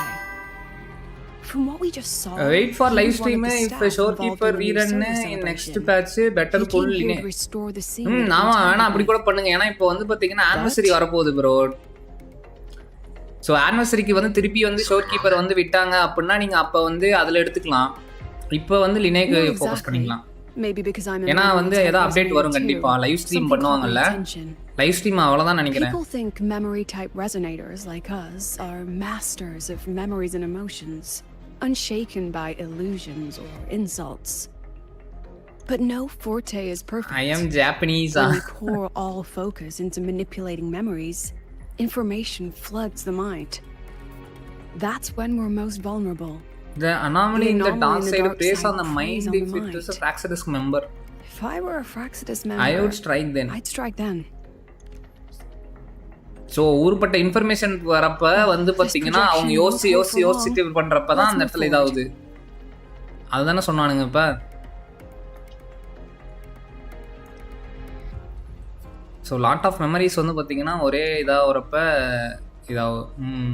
From what we just saw, Wait for he live was one stream of the if staff shopkeeper involved in the new rerun service in next celebration. patch better He pull came here line. to restore the scene with ஆமா வேணா integrity. அப்படி கூட பண்ணுங்க. ஏன்னா இப்போ வந்து பாத்தீங்கன்னா anniversary வரப்போகுது ப்ரோ. ஸோ ஆனிவர்சரிக்கு வந்து திருப்பி வந்து ஷோர் கீப்பர் வந்து விட்டாங்க அப்படின்னா நீங்க அப்போ வந்து அதில் எடுத்துக்கலாம். இப்போ வந்து லினேக்கு No, ஃபோக்கஸ் exactly. பண்ணிக்கலாம். Maybe because I'm a ஏன்னா memory வந்து type ஏதோ அப்டேட் resonator வரும் too. கண்டிப்பா. லைவ் ஸ்ட்ரீம் Something caught பண்ணுவாங்கல்ல, my attention. லைவ் ஸ்ட்ரீம் அவ்வளோதான் நினைக்கிறேன். People think memory type resonators like us are masters of memories and emotions, unshaken by illusions or insults. But no forte is perfect. I am Japanese. When we pour all focus into manipulating memories, information floods the mind. That's when we're most vulnerable. The anomaly in the dark side plays on the preys mind on if the it is a mind. Fraxidus member. If I were a Fraxidus member, I would strike then. I'd strike then. So ஊருப்பட்ட information வரப்ப வந்து பார்த்தீங்கன்னா அவங்க யோசிச்சுட்டு பண்றப்ப தான் அந்த இடத்துல இதாகுது. அதுதானே சொன்னானுங்க இப்போ. ஸோ லாட் ஆஃப் மெமரிஸ் வந்து பார்த்தீங்கன்னா ஒரே இதாக வரப்ப இதாகும்.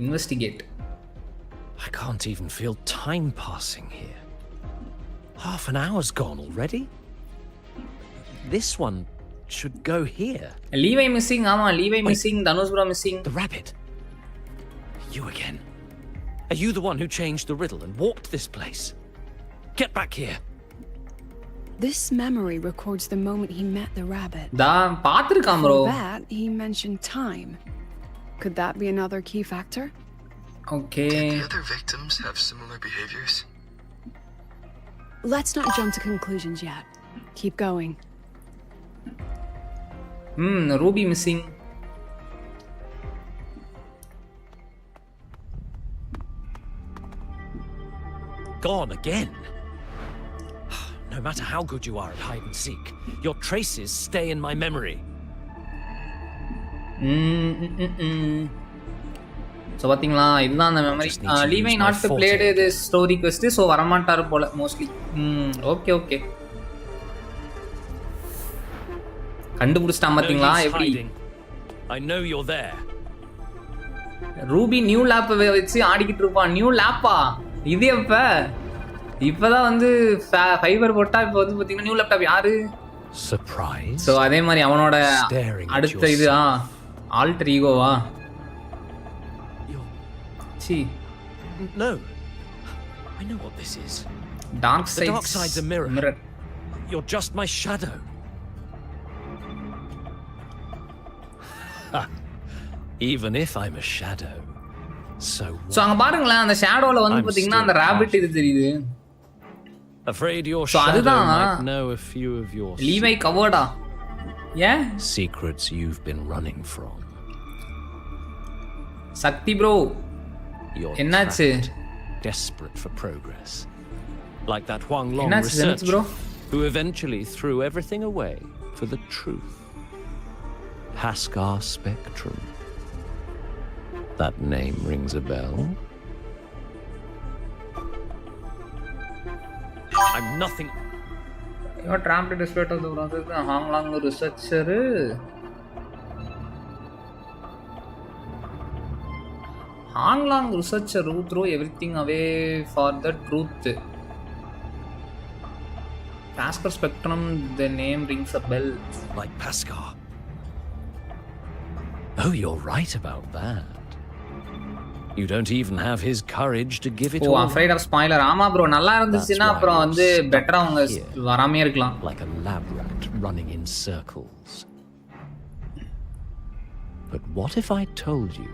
Investigate. I can't even feel time passing here. Half an hour's gone already. This one should go here. Levi missing. ஆமா Levi missing. Dhanush bro missing. The rabbit. You again. Are you the one who changed the riddle and walked this place? Get back here. This memory records the moment he met the rabbit. Da பாத்துர்க்காம் bro. For that, he mentioned time. Could that be another key factor? Okay. Did the other victims have similar behaviors? Let's not jump to conclusions yet. Keep going. Ruby missing. Gone again. No matter how good you are at hide and seek, your traces stay in my memory. So பார்த்தீங்களா இதுதான் அந்த memory. லீவை not blade இது story quest. So வரமாட்டாரு போல mostly. Okay okay கண்டுபிடிச்சிட்டான் பார்த்தீங்களா எப்படி. I know you're there. Ruby new lab வச்சு ஆடிக்கிட்டு இருப்பான். நியூ லேப்பா இது? இப்பதான் வந்து ஃபைபர் போட்டா இப்போ வந்து பார்த்தீங்கன்னா நியூ லேப்டாப் யாரு? Surprise. ஸோ அதே மாதிரி அவனோட அடுத்த இது alter ஈகோவா? No. I know what this is. Dark The dark side's a mirror. you're just my shadow. Even if I'm a shadow, so what? So அங்கே பாருங்களேன் அந்த ஷேடோவில் வந்து பார்த்தீங்கன்னா அந்த ரேபிட் இது தெரியுது. Afraid your So shadow அதுதான் might know a few of your லீவை கவர்டா ஏன் secrets you've been running from. Sakthi bro You're என்னாச்சு trapped, desperate for progress. Like that Huang Long என்னாச்சு ஜெனஸ் researcher bro who eventually threw everything away for the truth. Haskar Spectrum. That name rings a bell. I'm nothing. You're trapped despite of the process. Hong Long researcher. Hong Long researcher who threw everything away for the truth. Haskar Spectrum, the name rings a bell. Like Haskar. Oh, you're right about that. You don't even have his courage to give it all. Oh, afraid of spoiler. ஆமா bro, நல்லா இருந்துச்சுன்னா அப்புறம் வந்து பெட்டரா அவங்க வராமே இருக்கலாம். Like a lab rat running in circles. But what if I told you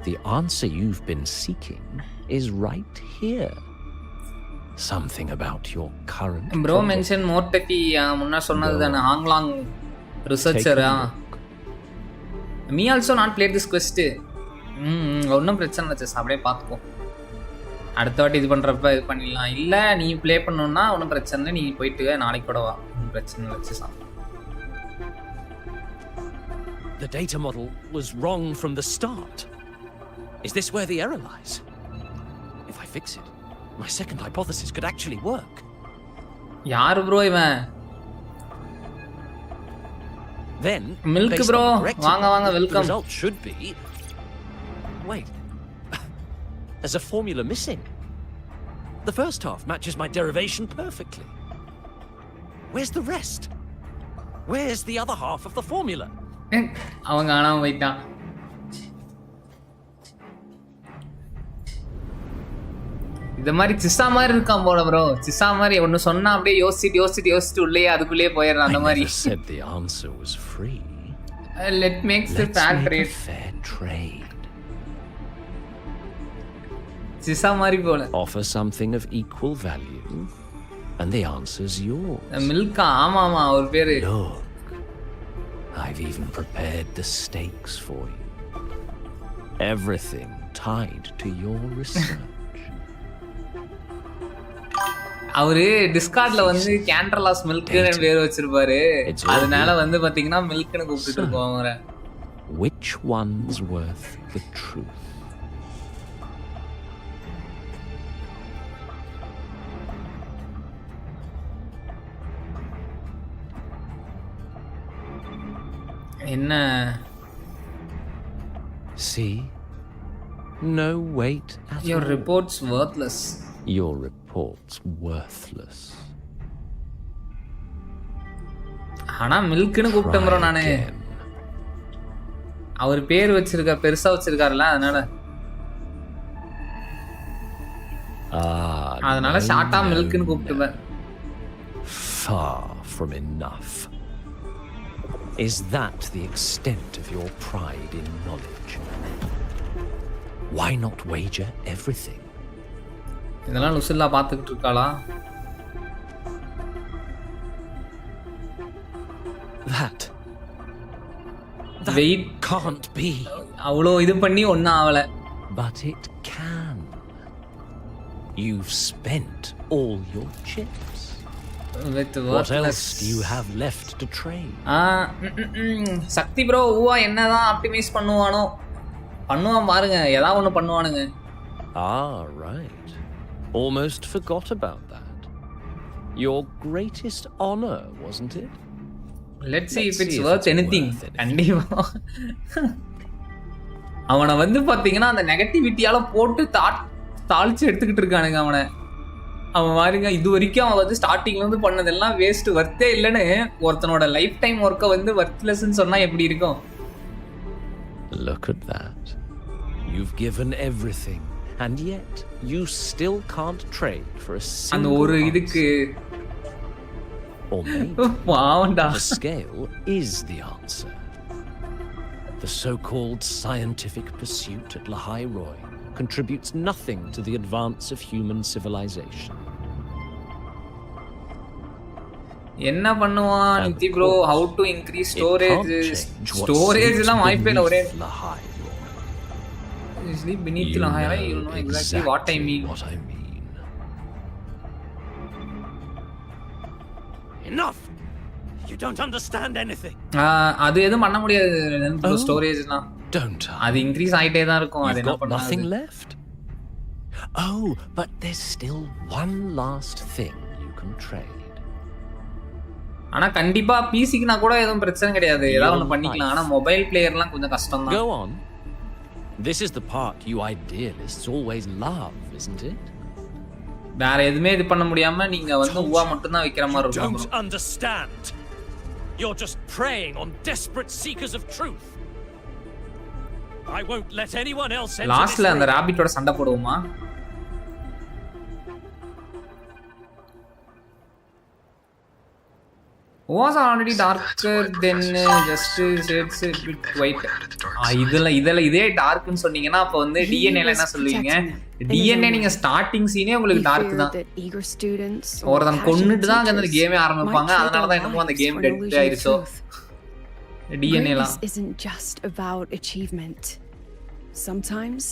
the answer you've been seeking is right here? Something about your current bro mention more techy முன்ன சொன்னது தான Hong Long researcher. Me also not played this quest. ஒன்றும் பிரச்சனை இல்லை sir, அப்படியே பார்த்துக்கோ. அடுத்த வாட்டி இது பண்ணுறப்ப இது பண்ணிடலாம். இல்லை நீ ப்ளே பண்ணணுன்னா ஒன்றும் பிரச்சனை இல்லை, நீ போயிட்டு நாளைக்கு கூட வா, ஒன்றும் பிரச்சனை இல்லை sir. The data model was wrong from the start. Is this where the error lies? If I fix it, my second hypothesis could actually work. யாரு ப்ரோ இவன்? Then, milk bro, வாங்க வாங்க, welcome. The result should be... Wait. There's a formula missing. The first half matches my derivation perfectly. Where's the rest? Where's the other half of the formula? அவன் காணாம போயிட்டான். இந்த மாதிரி சிஸ்ஸா மாதிரி இருக்கான் போல ப்ரோ. சிஸ்ஸா மாதிரி ஒன்னு சொன்னா அப்படியே யோசிச்சுட்டு உள்ளே அதுக்குள்ளே போயிடுறான் அந்த மாதிரி. I said the answer was free. Let's make a fair trade. சிஸ்ஸா மாதிரி போல. Offer something of equal value and the answer's yours. Milkha ஆமாமா அவர் பேரு. Look, I've even prepared the stakes for you. Everything tied to your research. அவரு டிஸ்கார்ட்ல வந்து கேண்டர்லாஸ் மில்க்னு பேர் வச்சிருப்பாரு. அதனால வந்து பாத்தீங்கன்னா மில்க்னு கூப்பிட்டுட்டு இருக்கோம் அவரை. Which one's worth the truth? என்ன? See? No weight at all. Your report's worthless. Your report's worthless. ஆனா மில்க்னு கூப்பிட்டேன் ப்ரோ நானு. அவர் பேர் வச்சிருக்க பெருசா வச்சிருக்காருல அதனால ஷார்ட்டா மில்க்னு கூப்பிட்டுவேன். Far from enough. Is that the extent of your pride in knowledge? Why not wager everything? இதெல்லாம் லுசில்லா பார்த்துக்கிட்டு இருக்காளா? That wait can't be. அவ்வளோ இது பண்ணி ஒன்றும் ஆகலை. But it can. You've spent all your chips. What else do you have left to trade? Sakthi bro ஊவா என்னதான் ஆப்டிமைஸ் பண்ணுவான் பாருங்க, ஏதாவது ஒன்று பண்ணுவானுங்க. Right. Almost forgot about that. Your greatest honor, wasn't it? Let's see if it's worth anything. கண்டிப்பா அவனை வந்து பாத்தீங்கன்னா அந்த நெகட்டிவிட்டியால போட்டு தாளிச்சு எடுத்துக்கிட்டு இருக்கானுங்க அவனை. அவன் பாருங்க, இது வரைக்கும் அவன் வந்து ஸ்டார்டிங்ல இருந்து பண்ணதெல்லாம் வேஸ்ட், வர்த்தே இல்லைன்னு ஒருத்தனோட லைஃப் டைம் ஒர்க்கை வந்து வர்த்லெஸ்ன்னு சொன்னா எப்படி இருக்கும்? Look at that. You've given everything and yet you still can't trade for a single அந்த ஒரு இதுக்கு Or maybe பாவம்டா. the scale is the answer. The so-called scientific pursuit at Lahai Roy contributes nothing to the advance of human civilization. என்ன பண்ணுவான் NITI bro? how to increase storage? Storage எல்லாம் வாய்ப்பே இல்ல. ஒரே Usually beneath Lahai, you know exactly what I mean. Enough. You don't understand anything. அது எதுவும் பண்ண முடியாது. ஸ்டோரேஜ்லாம் Don't I? அது இன்க்ரீஸ் ஆயிட்டே தான் இருக்கும். அது என்ன பண்ணாது. Nothing left. Oh, but there's still one last thing you can trade. ஆனா கண்டிப்பா பிசிக்குனா கூட எதுவும் பிரச்சனை கிடையாது. ஏதாவது ஒன்னு பண்ணிக்கலாம். ஆனா மொபைல் பிளேயர்லாம் கொஞ்சம் கஷ்டம் தான். Go on. This is the part you idealists always love, isn't it? வேற எதுமே இது பண்ண முடியாம நீங்க வந்து ஊவா மட்டும் தான் வைக்கிற மாதிரி இருக்கும். Don't understand. You're just preying on desperate seekers of truth. I won't let anyone else enter. லாஸ்ட்ல அந்த ராபிட்டோட சண்டை போடுவோமா? Was already darker than just shades a bit white. இதே டார்க்னு சொன்னீங்கன்னா அப்ப வந்து டிஎன்ஏ ல என்ன சொல்லுவீங்க? டிஎன்ஏ நீங்க ஸ்டார்டிங் சீனே உங்களுக்கு டார்க் தான். ஒருத்தன் கொன்னுட்டு தான் அந்த கேமே ஆரம்பிப்பாங்க. அதனால தான் என்னமோ அந்த கேம் டெட் ஆயிருச்சோ. டிஎன்ஏ ல isn't just about achievement. Sometimes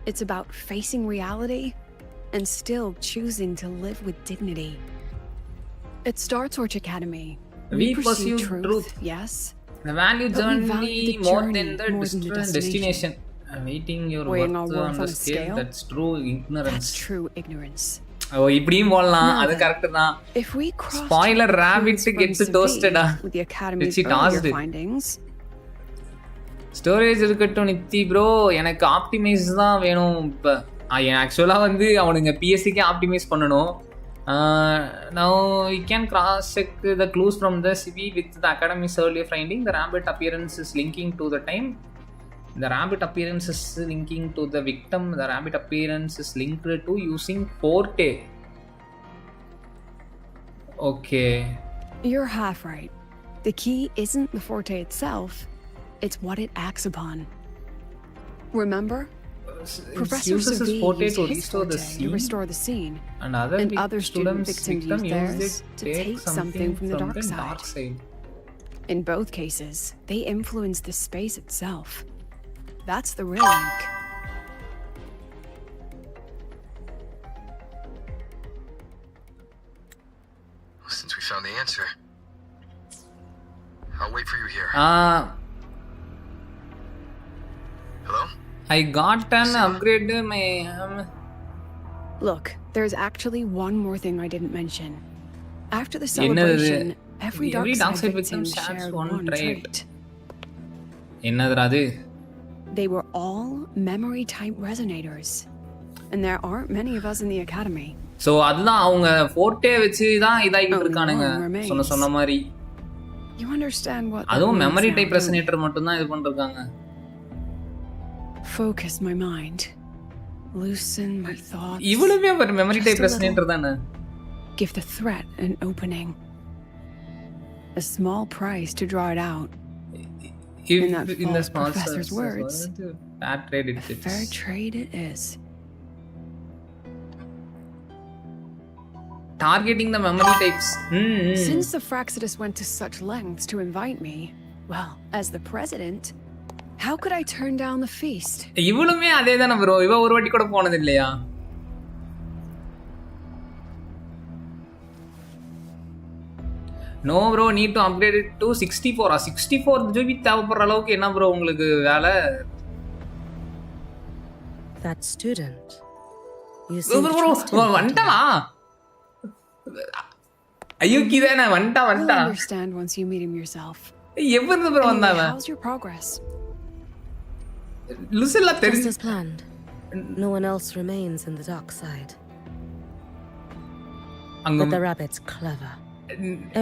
it's about facing reality and still choosing to live with dignity. At Star Torch Academy, we pursue truth, yes. The value journey more than the destination. Waiting your worth on the scale, that's true ignorance. That's true ignorance. Oh, இப்படியும் போடலாம். அது correct தான். If we cross spoiler rabbit gets toasted with the academy's findings. Storage இருக்கட்டும் NITI bro. எனக்கு optimise தான் வேணும். இப்போ ஆக்சுவலாக வந்து அவனுங்க பிஎஸ்சிக்கே ஆப்டிமைஸ் பண்ணணும். Now we can cross check the clues from the CV with the academy's earlier finding. The rabbit appearance is linking to the time. The rabbit appearance is linking to the victim. The rabbit appearance is linked to using forte. Okay. You're half right. The key isn't the forte itself, it's what it acts upon. Remember? Professor uses his forte to restore the scene, and other student victims use theirs to take something from the dark side. In both cases, they influence the space itself. That's the real link. Since we found the answer, I'll wait for you here. Hello? I got an upgrade. Look, there's actually one more thing I didn't mention. After the celebration, every dark side victim shared one trait. They were all memory type resonators. And there aren't many of us in the academy. So அதுதான் அவங்க ஃபோர்ட்டே வச்சு தான் இதாகிட்டு இருக்கானுங்க. சொன்ன மாதிரி. You understand what? அதுவும் memory type resonator மட்டும் தான் இது பண்ணிருக்காங்க. Focus my mind. Loosen my thoughts. இவ்வளவுமே ஒரு மெமரி டைப் ரெசனேட்டர் தானே. Give the threat an opening. A small price to draw it out. In the small professor's words, bad trade it is. Fair trade it is. Targeting the memory types. Since the Fraxidus went to such lengths to invite me, well, as the president, how could I turn down the feast? இவளுமே அதே தானே bro. இவ ஒரு வாட்டி கூட போனது இல்லையா? No bro, need to upgrade it to 64. 64 GB தேவைப்படுற அளவுக்கு என்ன ப்ரோ உங்களுக்கு வேலை? That student. You see bro, வண்டா. ஐயோக்கி தானே வண்டா. You'll understand once you meet him yourself. எவ்வளவு ப்ரோ வந்தாவ? How's your progress? Lucilla just as planned. No one else remains in the dark side. But the rabbit's clever.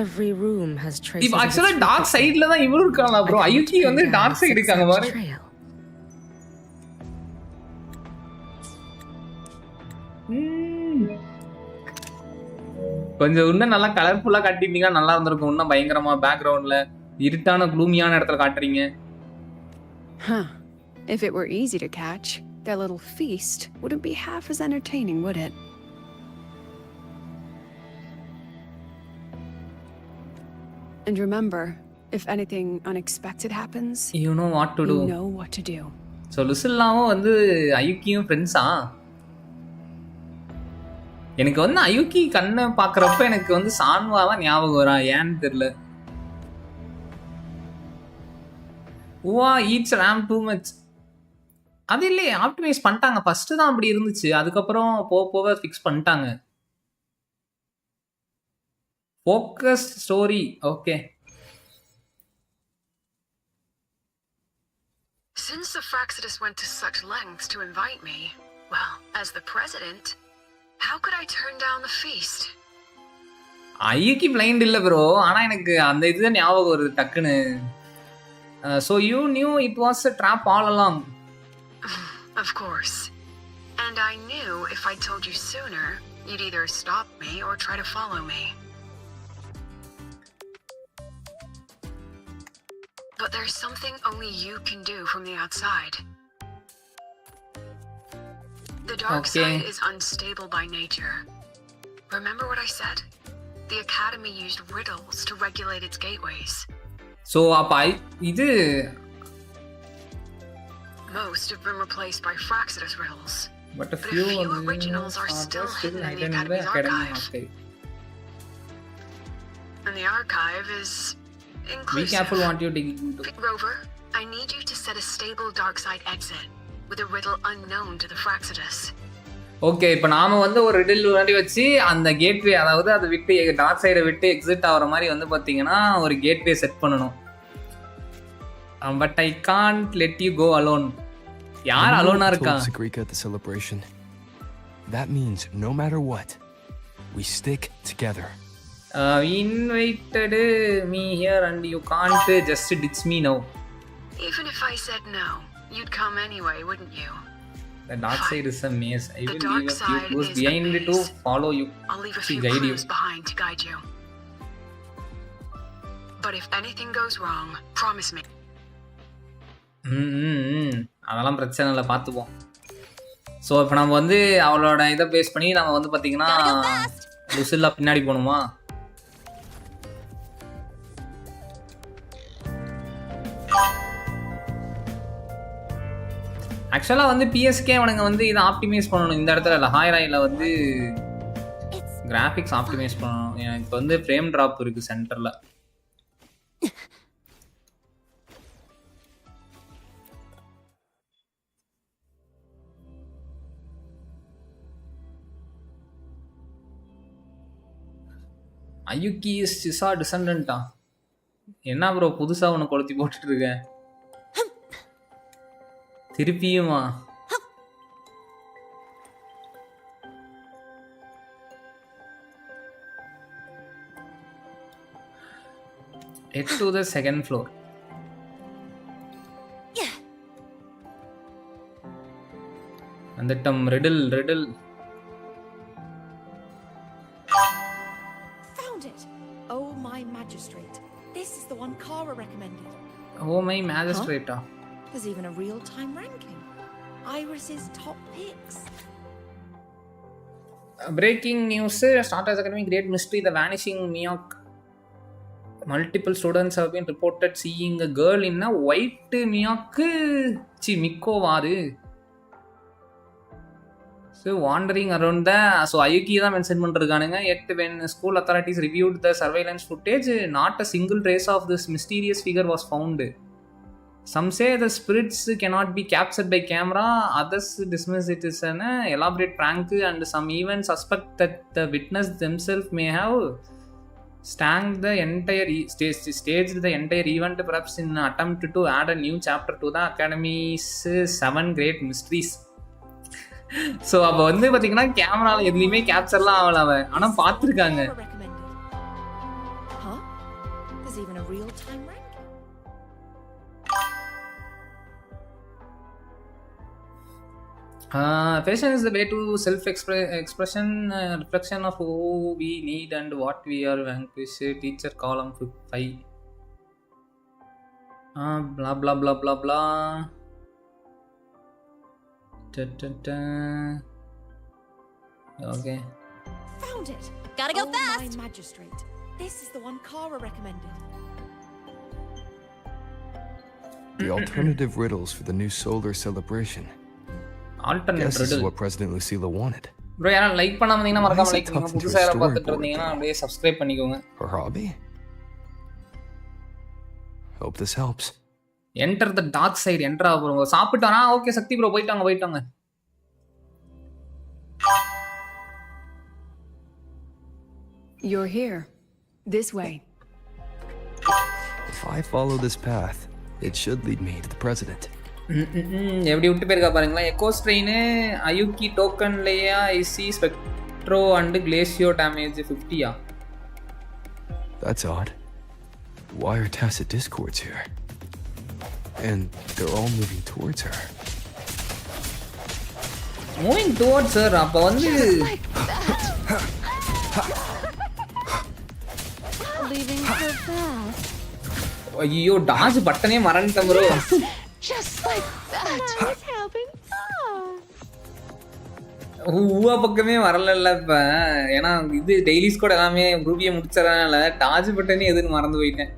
Every room has traces. If actually dark side la dhaan ivaru irukanga bro. Ayuki வந்து dark side irukanga பாரு. கொஞ்சம் இன்னும் நல்லா கலர்ஃபுல்லா காட்டிட்டீங்கன்னா நல்லா இருந்திருக்கும். இன்னும் பயங்கரமா பேக்ரவுண்ட்ல இருட்டான க்ளூமியான இடத்துல காட்டுறீங்க. Huh. If it were easy to catch, their little feast wouldn't be half as entertaining, would it? And remember, if anything unexpected happens, you know what to do. You know what to do. So லுசில்லாவும் வந்து அயுக்கியும் ஃப்ரெண்ட்ஸா? எனக்கு வந்து அயுக்கி கண்ணை பார்க்குறப்ப எனக்கு வந்து சான்வா தான் ஞாபகம் வரா, ஏன்னு தெரியல. ஓவா ஈட்ஸ் ரேம் டூ மச். அது இல்லையே, ஆப்டிமைஸ் பண்ணிட்டாங்க. ஃபர்ஸ்ட் தான் அப்படி இருந்துச்சு, அதுக்கப்புறம் போக போக ஃபிக்ஸ் பண்ணிட்டாங்க. Focus story, okay. Since the Fraxidus went to such lengths to invite me, well, as the president, how could I turn down the feast? ஐயக்கி பிளைண்ட் இல்ல ப்ரோ, ஆனா எனக்கு அந்த இதுதான் ஞாபகம் வருது டக்குன்னு. So you knew it was a trap all along. Of course. And I knew if I told you sooner, you'd either stop me or try to follow me. But there's something only you can do from the outside. The dark side is unstable by nature. Remember what I said? The Academy used riddles to regulate its gateways. So, இது most have been replaced by Fraxidus riddles. But a But few originals are still hidden in the Academy's archive. And the archive is inclusive. Be careful what you dig into. Rover, I need you to set a stable dark side exit with a riddle unknown to the Fraxidus. Okay, இப்போ நாம வந்து ஒரு riddle முன்னாடி வச்சு அந்த gateway, அதாவது அதை விட்டு டார்க் சைடை விட்டு எக்ஸிட் ஆகிற மாதிரி வந்து பார்த்தீங்கன்னா ஒரு கேட்வே செட் பண்ணணும். But I can't let you go alone. யார் அலோனா இருக்கா? At the celebration. That means no matter what, we stick together. Invited me here and you can't just ditch me now. Even if I said no, you'd come anyway, wouldn't you? The dark side is a maze. I will leave a few clues behind to follow you. I'll leave a few clues behind to guide you. But if anything goes wrong, promise me. அதெல்லாம் பிரச்சனை இல்லை, பார்த்துப்போம். So இப்போ நம்ம வந்து அவளோட இதை base பண்ணி நம்ம வந்து பார்த்தீங்கன்னா லுசில்லா பின்னாடி போகணுமா? ஆக்சுவலாக வந்து பிஎஸ்கே அவனுங்க வந்து இதை ஆப்டிமைஸ் பண்ணணும். இந்த இடத்துல இல்லை, ஹாய்ராயில் வந்து கிராஃபிக்ஸ் ஆப்டிமைஸ் பண்ணணும். எனக்கு வந்து ஃப்ரேம் ட்ராப் இருக்குது சென்டரில். அயுக்கி இஸ் சிசா டிசண்டன்ட்டா? என்ன ப்ரோ புதுசாக ஒன்று கொளுத்தி போட்டுட்டு இருக்க? திருப்பியுமா? Head to the second floor. வந்துட்டம். riddle. Found it. Oh my magistrate. This is the one Kara recommended. Oh my magistrate. Huh? There's even a real-time ranking. Iris's top picks. Breaking news. Starters Academy Great Mystery, The Vanishing Miyok. Multiple students have been reported seeing a girl in a white Miyok. Mikko varu. So wandering around the... So Ayuki தான் mention பண்ணிருக்கானுங்க. Yet when school authorities reviewed the surveillance footage, not a single trace of this mysterious figure was found. Some say the spirits cannot be captured by camera, others dismiss it as an elaborate prank, and some even suspect that the witness themselves may have staged the entire event, perhaps in an attempt to add a new chapter to the Academy's 7 great mysteries. So அப்போ வந்து பார்த்தீங்கன்னா கேமராவில் எதுலையுமே கேப்சர்லாம் ஆகல அவன், ஆனால் பார்த்துருக்காங்க. Fashion is the way to self-expression, reflection of who we need and what we are vanquish. Teacher column 5. Blah blah blah blah blah. Da, da, da. Okay. Found it. Gotta go fast. My magistrate. This is the one Kara recommended. The alternative riddles for the new solar celebration. Alternate Guess this is riddle. what President Lucilla wanted. Bro, யாரா like பண்ணாம இருந்தீங்கன்னா மறக்காம Why is it like பண்ணுங்க. tucked into புதுசா a யாரா பார்த்துட்டு storyboard? இருந்தீங்கன்னா அப்படியே சப்ஸ்கிரைப் பண்ணிக்கோங்க. Her hobby? Hope this helps. Enter the dark side. Enter ஆக போறோம். சாப்பிட்டானா ஓகே சக்தி ப்ரோ போயிட்டாங்க. You're here. This way. If I follow this path, it should lead me to the president. எப்படி விட்டு போயிருக்கா பாருங்களா. எக்கோ ஸ்ட்ரெயின் அயுக்கி டோக்கன்லையா icy spectro and glacio damage 50யா. That's odd. Why are tacit discords here? And they're all moving towards her. Moving towards her. அப்ப வந்து Leaving so fast. ஐயோ டாஜ் பட்டனே மறந்துட்டேன் bro. Just like that. It's helping fast. Uva பக்கமே வரல இப்ப. ஏன்னா இது டெய்லி ஸ்கோட் எல்லாமே ரூபியை முடிச்சறனால டாஜ் பட்டனே எதுன்னு மறந்து போயிட்டேன்.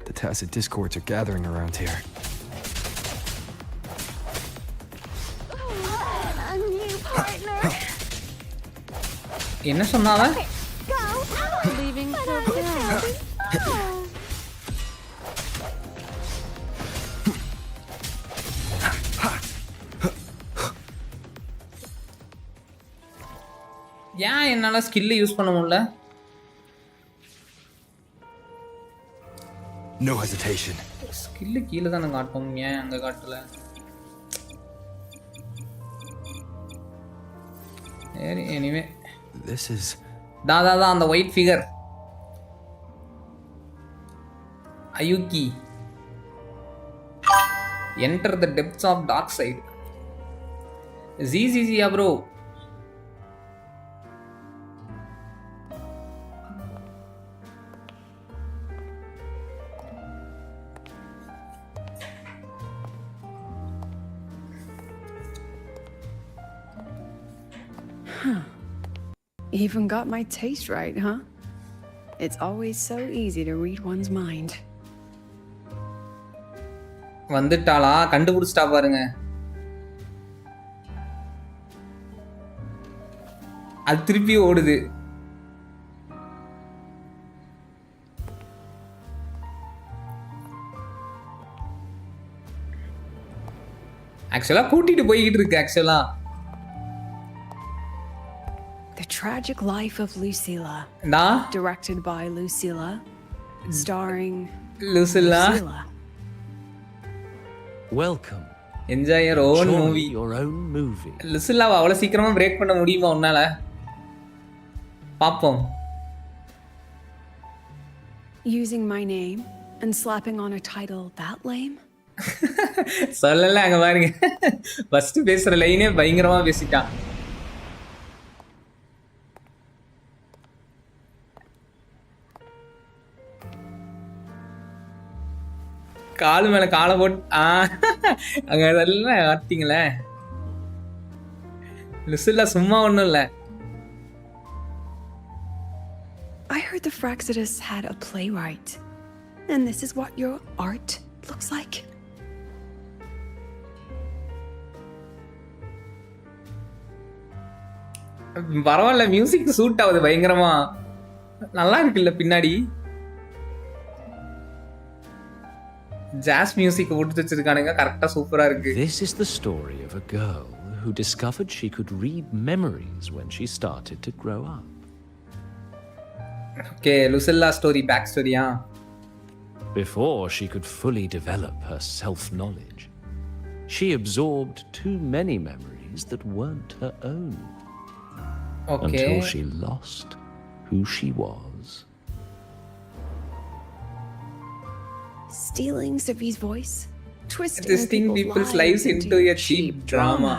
The tacit discords are gathering around here. A new partner. என்ன சொன்னாவ? Go. Leaving so fast. ஏன் என்னால ஸ்கில் யூஸ் பண்ண முடியல? No hesitation. ஸ்கில் கீழே தானே காட்டும். ஏன் அங்க காட்டல? சரி எனிவே. This is தான் அந்த ஒயிட் ஃபிகர். அயுக்கி. Enter the depths of dark side. ZZZயா bro. Even got my taste right, huh? It's always so easy to read one's mind. வந்துட்டாளா கண்டுபிடிச்சிட்டா பாருங்க. அது திருப்பி ஓடுது. ஆக்சுவலா கூட்டிட்டு போய்கிட்டு இருக்கு ஆக்சுவலா. The Tragic Life of Lucilla. Directed by Lucilla. Starring Lucilla. Welcome. Enjoy your own movie. Your own movie. Lucilla அவ்வளவு சீக்கிரமா பிரேக் பண்ண முடியுமா உன்னால? பாப்போம். Using my name and slapping on a title that lame? சொல்லல அங்க பாருங்க. ஃபர்ஸ்ட் பேசுற லைனே பயங்கரமா பேசிட்டான். காலு மேல காலை போட்டு அங்க அதெல்லாம் ஆட்டிங்களே. லுசில்லா சும்மா ஒண்ணும் இல்ல. I heard the Fraxidus had a playwright, and this is what your art looks like. பரவாயில்ல மியூசிக் சூட் ஆகுது பயங்கரமா. நல்லா இருக்குல்ல பின்னாடி. ஜாஸ் மியூசிக் போட்டு வச்சிருக்கானுங்க கரெக்டா சூப்பரா இருக்கு. This is the story of a girl who discovered she could read memories when she started to grow up. Okay, Lucilla story, backstory, Before she could fully develop her self-knowledge, she absorbed too many memories that weren't her own. Okay. Until she lost who she was. Stealing Sophie's voice, twisting people's lives into a cheap drama.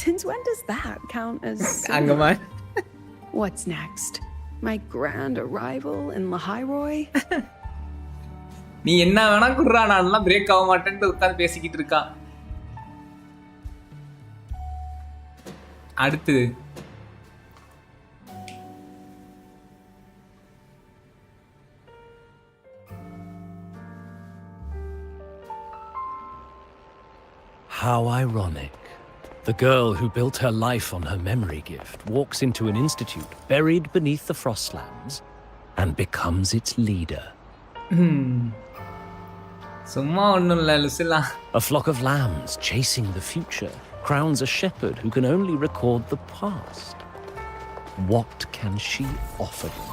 Since when does that count as... Angaman. What's next? My grand arrival in Lahairoi? நீ என்ன வேணா குடுறா, நான் break ஆக மாட்டேன்னு உட்காந்து பேசிக்கிட்டு இருக்கா. அடுத்து How ironic. The girl who built her life on her memory gift walks into an institute buried beneath the Frostlands and becomes its leader. சும்மா ஒண்ணும் இல்ல லுசிலா. A flock of lambs chasing the future crowns a shepherd who can only record the past. What can she offer them?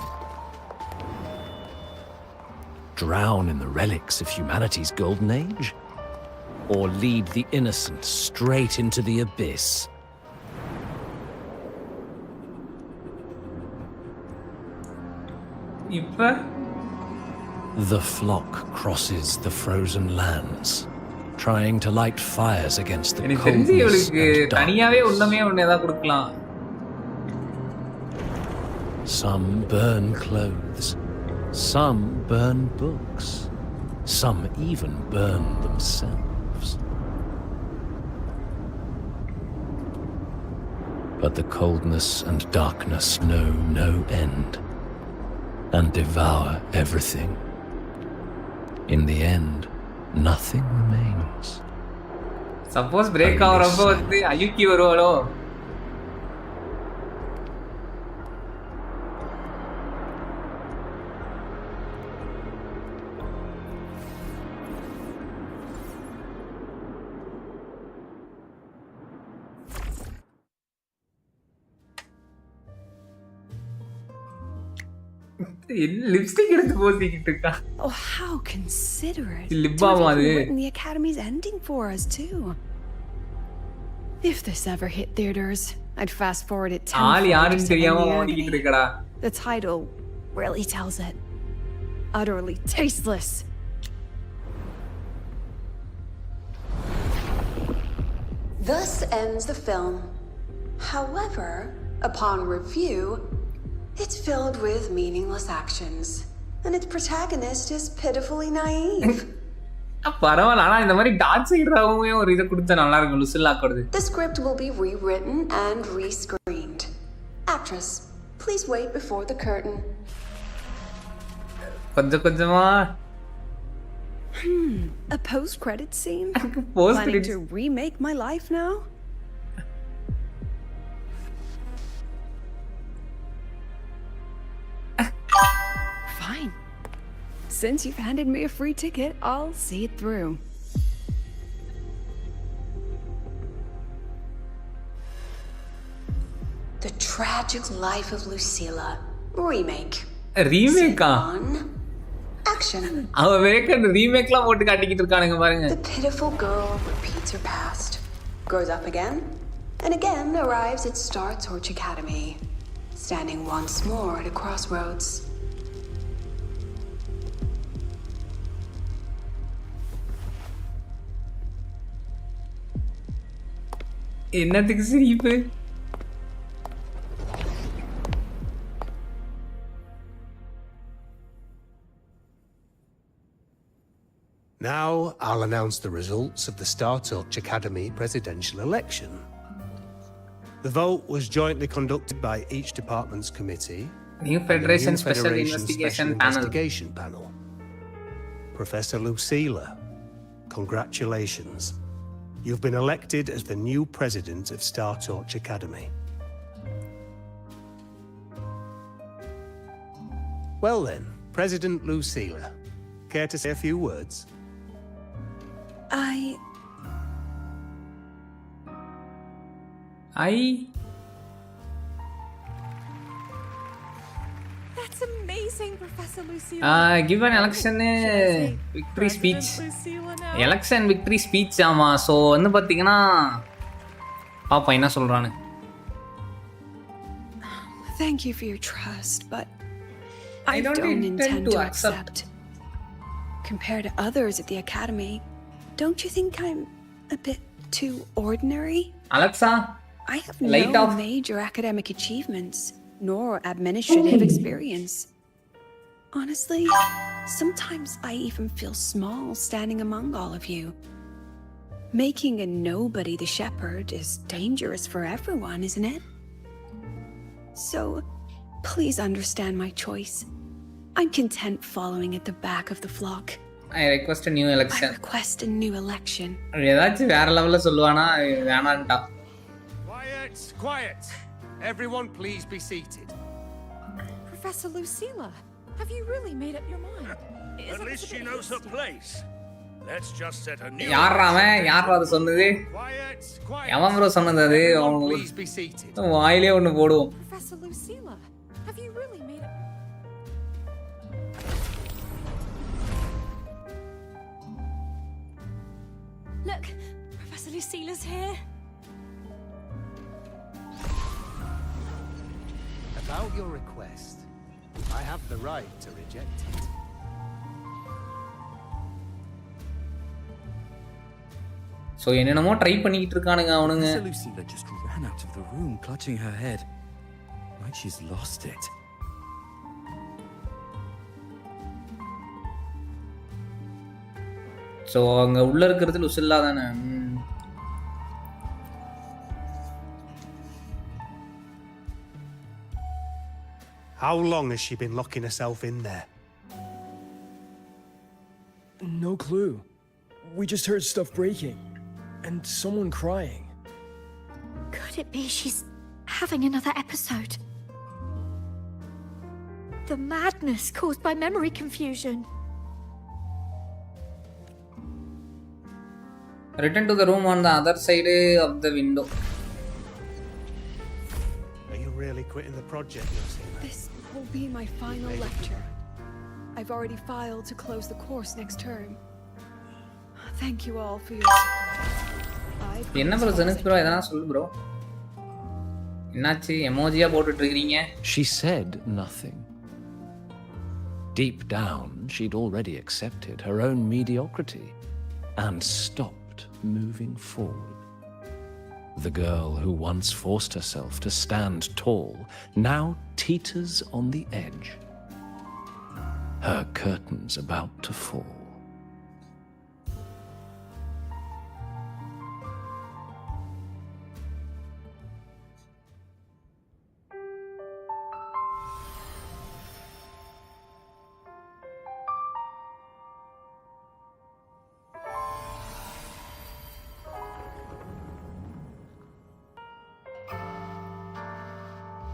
Drown in the relics of humanity's golden age? Or lead the innocent straight into the abyss? இப்ப The flock crosses the frozen lands, trying to light fires against the எனக்கு தெரிஞ்சு coldness இவளுக்கு and தனியாவே darkness. ஒண்ணுமே ஒண்ணு ஏதாவது கொடுக்கலாம். Some burn clothes, some burn books, some even burn themselves. But the coldness and darkness know no end and devour everything. In the end, nothing remains. Suppose break ஆகுறப்ப அயுக்கி வருவாளோ? Lipstick எடுத்து போத்திக்கிட்டு இருக்கா. Oh, how considerate. Lip To balm have அது. even written the Academy's ending for us, too. If this ever hit theaters, I'd fast forward it 10 ஆள் யாருன்னு to end தெரியாம the ஓடிக்கிட்டு agony. இருக்கடா. The title really tells it. Utterly tasteless. Thus ends the film. However, upon review, it's filled with meaningless actions, and its protagonist is pitifully naive. பரவாயில்ல, ஆனா இந்த மாதிரி dark சைடுறாவும் ஒரு இதை கொடுத்தா நல்லா இருக்கும் லுசிலாக்கோடது. The script will be rewritten and rescreened. Actress, please wait before the curtain. கொஞ்சம் கொஞ்சமா A post-credit scene? Post Planning credits. to remake my life now? Fine. Since you've handed me a free ticket, I'll see it through. The Tragic Life of Lucilla remake. ரீமேக்கா? Scene 1. Action. அவ வேக்க ரீமேக்லாம் போட்டு காட்டிக்கிட்டு இருக்கானுங்க பாருங்க. The pitiful girl repeats her past, grows up again, and again arrives at Star Torch Academy, standing once more at a crossroads. என்னத்துக்கு சிரிப்பு? Now I'll announce the results of the Star Torch Academy presidential election. The vote was jointly conducted by each department's committee. New and the Federation New Special Federation Investigation Special Panel. Investigation Panel. Professor Lucilla, congratulations. You've been elected as the new president of Star Torch Academy. Well then, President Lucilla, care to say a few words? That's amazing, Professor Lucilla. give an election victory speech. Election victory speech ஆமா. So வந்து பார்த்தீங்கன்னா பாப்பா என்ன சொல்றான்னு. Thank you for your trust, but I don't don't intend intend to to accept. accept. Compared to others at the Academy, don't you think I'm a bit too ordinary? Alexa, I have Light no off. major academic achievements, nor administrative experience. Honestly, sometimes I even feel small standing among all of you. Making a nobody the shepherd is dangerous for everyone, isn't it? So, please understand my choice. I'm content following at the back of the flock. I request a new I election. request a new election. ஏதாச்சும் வேற லெவல்ல சொல்லுவானா வேணான்ட்டா. Quiet, quiet. Everyone please be seated. Professor Lucilla, have you really made up your mind? At least she knows her place. Let's just set a new. யாரா அவன்? யாரா அது சொன்னது? Quiet, quiet. எவன் ப்ரோ சொன்னது அது? Everyone please be seated. வாயிலே ஒன்னு போடுவோம். Professor Lucilla, have you really made up? Look, Professor Lucilla's here. About your request, I have the right to reject it. So என்னென்னமோ ட்ரை பண்ணிட்டு இருக்கானுங்க அவனுங்க. Professor Lucilla just ran out of the room, clutching her head, like she's lost it. So அங்க உள்ள இருக்கிறது லுசில்லா தானே. How long has she been locking herself in there? No clue. We just heard stuff breaking. And someone crying. Could it be she's having another episode? The madness caused by memory confusion. Return to the room on the other side of the window. Are you really quitting the project, Lucilla? This will be my final lecture. I've already filed to close the course next term. Thank you all for your support. என்ன bro Jenneys bro எதனா சொல்லு bro. என்னாச்சு எமோஜியா போட்டுட்டு இருக்கீங்க? She said nothing. Deep down, she'd already accepted her own mediocrity and stopped moving forward. The girl who once forced herself to stand tall now teeters on the edge. Her curtains about to fall.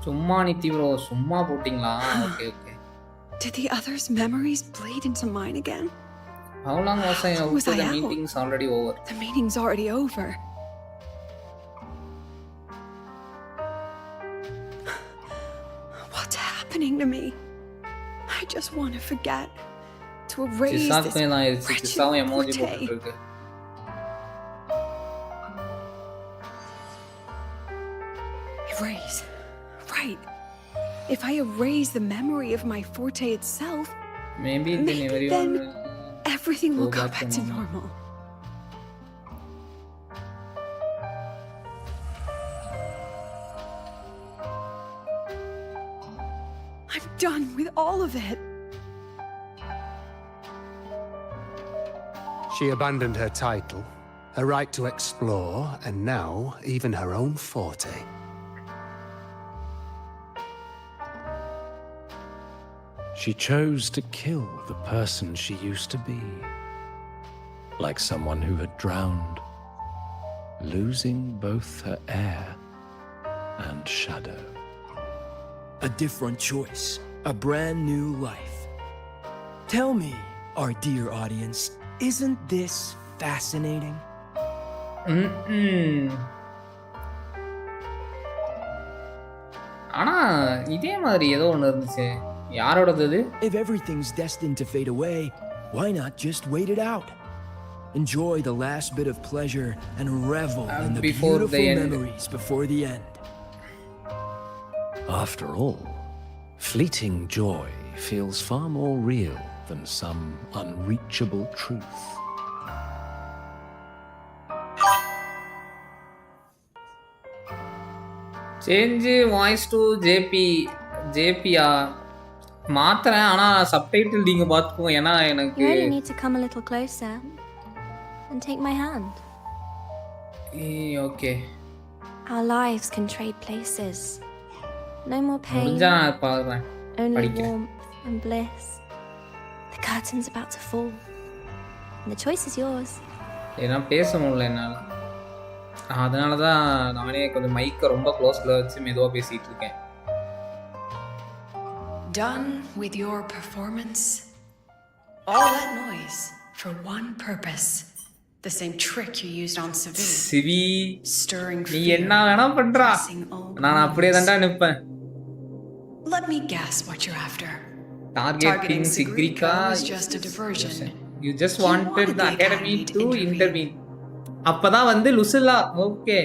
சும்மா NITI bro சும்மா போட்டிங்களா? Okay okay. Did the others' memories bleed into mine again? How long was I out? Was I The out? meeting's already over. The meeting's already over. What's happening to me? I just want to forget. To erase this wretched emoji forte. போட்டுருக்கு. Erase. Right. If I erase the memory of my forte itself, maybe then everyone will everything will go back to normal. I'm done with all of it. She abandoned her title, her right to explore, and now even her own forte. She chose to kill the person she used to be, like someone who had drowned, losing both her air and shadow. A different choice. A brand new life. Tell me, our dear audience, isn't this fascinating? ஆனா இதே மாதிரி ஏதோ ஒன்று இருந்துச்சு. யாரோடது இது? If everything's destined to fade away, why not just wait it out? Enjoy the last bit of pleasure and revel in the beautiful memories before the end. After all, fleeting joy feels far more real than some unreachable truth. Change voice to ஜேபியா மாத்துறேன். ஆனா subtitle நீங்க பாத்துக்கோங்க. ஏன்னா எனக்கு You only need to come a little closer and take my hand. Okay. Our lives can trade places. No more pain. முடிஞ்சா நான் பாக்குறேன். Only warmth and bliss. The curtain's about to fall. And the choice is yours. ஏன்னா பேச முடியல என்னால. அதனால தான் நானே கொஞ்சம் மைக்கை ரொம்ப க்ளோஸ்ல வச்சு மெதுவா பேசிட்டு இருக்கேன். Done with your performance? All that noise for one purpose. The same trick you used on Sivi. Stirring நீ என்ன வேணா பண்றா. நான் அப்படியே தான்டா நிப்பேன். Let me guess what you're after. Targeting Sigrika is just a diversion. You just wanted the academy to intervene. அப்பதான் வந்து லுசில்லா. Okay.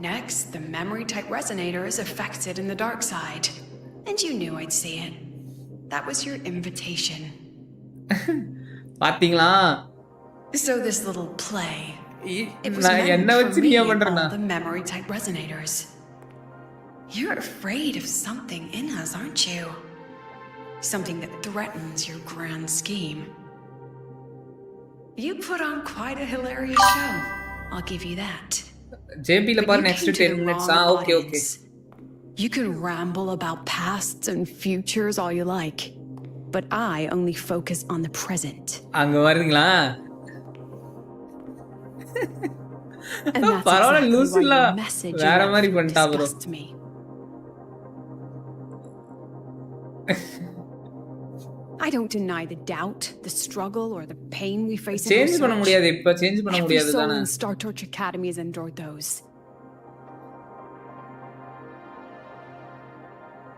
Next, the memory type resonator is affected in the dark side. And you knew I'd see it. That was your invitation. பாத்தீங்களா? So this little play, it was நான் என்ன meant வச்சு for நீ me and பண்றேனா? all the memory type resonators. You're afraid of something in us, aren't you? Something that threatens your grand scheme. You put on quite a hilarious show. I'll give you that. JP la par next 10 minutes. Okay. You can ramble about pasts and futures all you like, but I only focus on the present. அங்க வரீங்களா? And that's பரவாயில்ல exactly லூசில்லா. why your message வேற மாதிரி பண்ணிட்டா bro. disgusts me. I don't deny the doubt, the struggle, or the pain we face in change பண்ண முடியாது. இப்ப change பண்ண முடியாது Every soul தானே. in Star Torch Academy has endured those.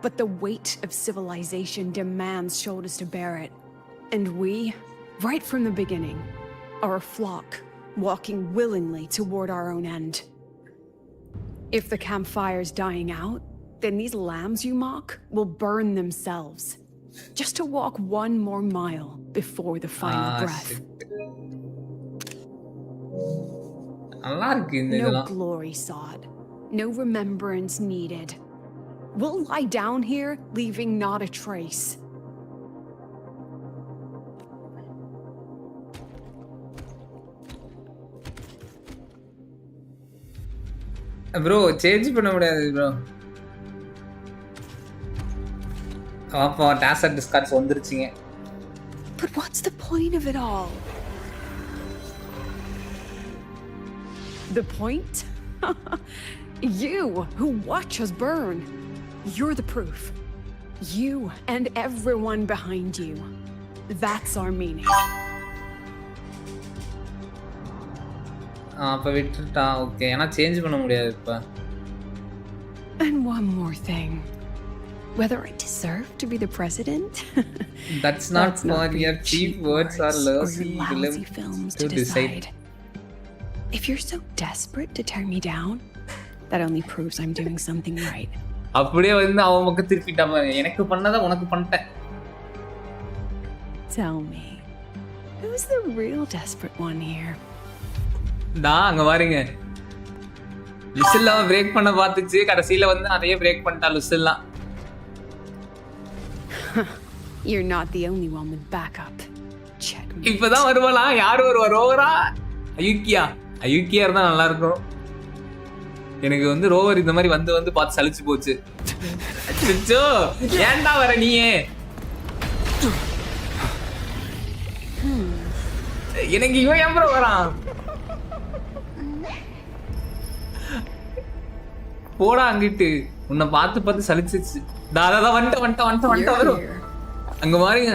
But the weight of civilization demands shoulders to bear it. And we, right from the beginning, are a flock walking willingly toward our own end. If the campfire's dying out, then these lambs you mock will burn themselves, just to walk one more mile before the final breath. நல்லா இருக்கு இந்த No இதெல்லாம். glory sought, no remembrance needed. We'll lie down here, leaving not a trace. Bro change பண்ண முடியாது bro. அப்பா task Discords வந்துருச்சுங்க. But what's the point of it all? The point? You who watch us burn. You're the proof. You and everyone behind you. That's our meaning. அப்ப விட்டுட்டா okay. ஏன்னா change பண்ண முடியாது இப்ப. And one more thing. Whether I deserve to be the president? That's not for your cheap words or lousy films to decide. If you're so desperate to tear me down, that only proves I'm doing something right. அப்படியே வந்து அவன் பக்கம் திருப்பிட்டாம எனக்கு பண்ணத உனக்கு பண்ணிட்டேன். Tell me, who's the real desperate one here? அங்க பாருங்க. லுசில்லா பிரேக் பண்ண பார்த்துச்சு. கடைசியில வந்து அதையே பிரேக் பண்ணிட்டா லுசில்லா. You're not the only one with backup. Check me. இப்பதான் வருவாளா? யார் வருவா? ரோவரா? அயுக்கியா இருந்தா நல்லா இருக்கும். எனக்கு வந்து ரோவர் இந்த மாதிரி வந்து வந்து பார்த்து சலிச்சு போச்சு. அச்சோ ஏன்டா வர நீயே? எனக்கு இவன் ஏன் ப்ரோ வரான்? போடா அங்கிட்டு. உன்னை பார்த்து பார்த்து சலிச்சிச்சு. தாதா வந்துட்ட வரும். அங்க பாருங்க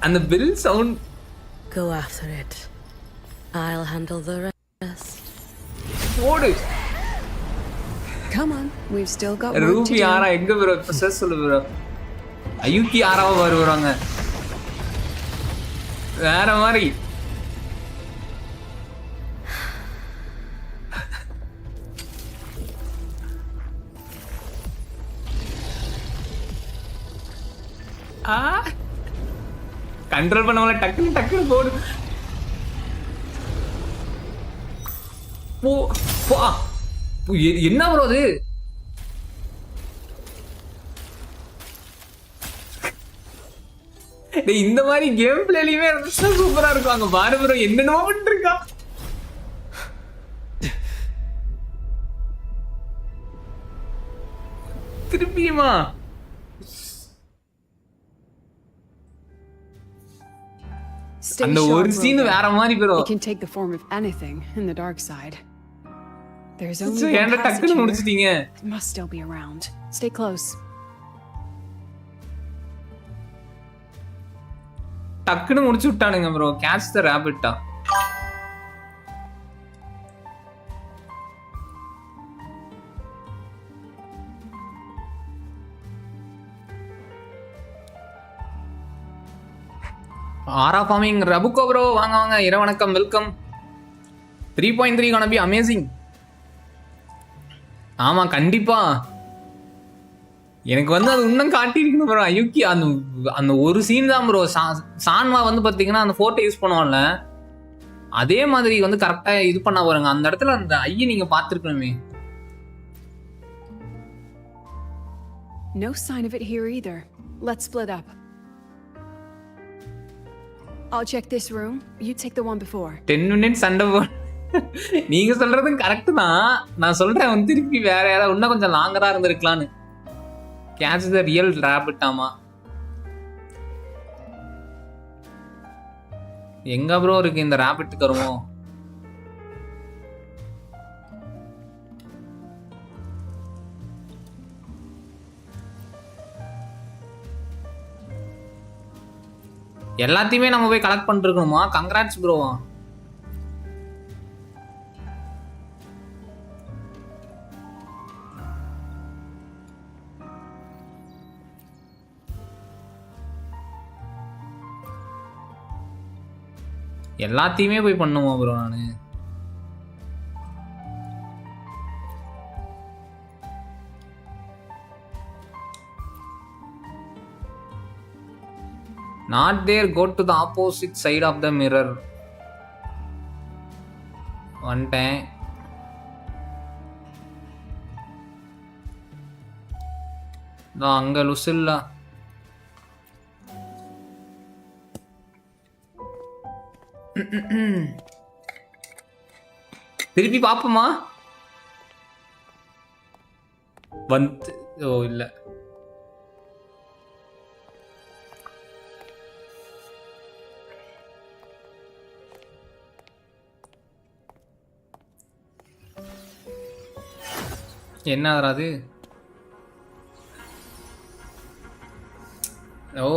அந்த bill sound. Go after it. I'll handle the rest. ஓடு. Come on, we've still got work to Ruby do. ஆரா எங்க ப்ரோ? இப்ப சஸ் சொல்லு ப்ரோ. அயுக்கி ஆராவ வருவாங்க. வேற மாதிரி. கண்ட்ரோல் பண்ணவங்கள டக்குன்னு போடு. என்ன ப்ரோ அது? இந்த மாதிரி கேம் பிளேலயுமே சூப்பரா இருக்கும். அங்க பாரு ப்ரோ என்னென்னமோ பண்ணிருக்கா. திருப்பியுமா? அந்த ஒரு சீன் வேற மாதிரி bro. It can take the form of anything in the dark side. There's only one ஏன்டா டக்குன்னு முடிச்சிட்டீங்க? It must still be around. Stay close. டக்குன்னு முடிச்சு விட்டானுங்க ப்ரோ. Catch the ராபிட்டா. ஆரா ஃபார்மிங் ரபுகோ ப்ரோ வாங்க வாங்க. இரவணக்கம், வெல்கம். 3.3 gonna be amazing. ஆமா கண்டிப்பா. எனக்கு வந்து அது இன்னும் காட்டியிருக்கணும் ப்ரோ. அயுக்கி அந்த ஒரு சீன் தான் ப்ரோ. சான்வா வந்து பார்த்தீங்கன்னா அந்த ஃபோட்டோ யூஸ் பண்ணுவான்ல, அதே மாதிரி வந்து கரெக்டாக இது பண்ண பாருங்க. அந்த இடத்துல அந்த ஐயை நீங்கள் பார்த்துருக்கணுமே. No sign of it here either. Let's split up. I'll check this room. You take the one before. 10 minutes சண்டை போ. நீங்க சொல்றதும் கரெக்ட் தான். நான் சொல்றேன் வந்து திருப்பி வேற யாராவது இன்னும் கொஞ்சம் லாங்கரா இருந்திருக்கலான்னு. Catch the real rabbit. ஆமா எங்க ப்ரோ இருக்கு இந்த ராபிட் கருமம்? எல்லாத்தையுமே நம்ம போய் கலெக்ட் பண்ணிட்டு இருக்கணுமா? Congrats bro. எல்லாத்தையுமே போய் பண்ணுமா ப்ரோ? நானு not there, go to the opposite side of the mirror. வந்துட்டேன். அங்க லுசில்லா. திருப்பி பாப்போமா? வந்து ஓ இல்ல என்ன ஆகுறது? ஓ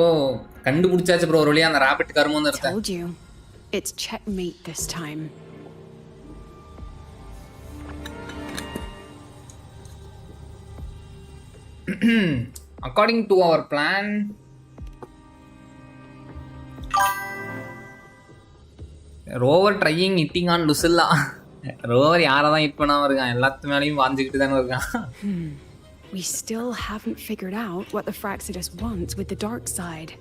கண்டுபிடிச்சாச்சு ப்ரோ. ஒரு வழியா அந்த ராபிட் கருமம் இருக்கு. Told you. It's checkmate this time. According to our plan, Rover trying hitting on Lucilla. Rover யாரை தான் ஹிட் பண்ணாம இருக்கான்? எல்லாத்து மேலேயும் வாஞ்சிக்கிட்டு தானே இருக்கான். We still haven't figured out what the Fraxidus wants with the dark side.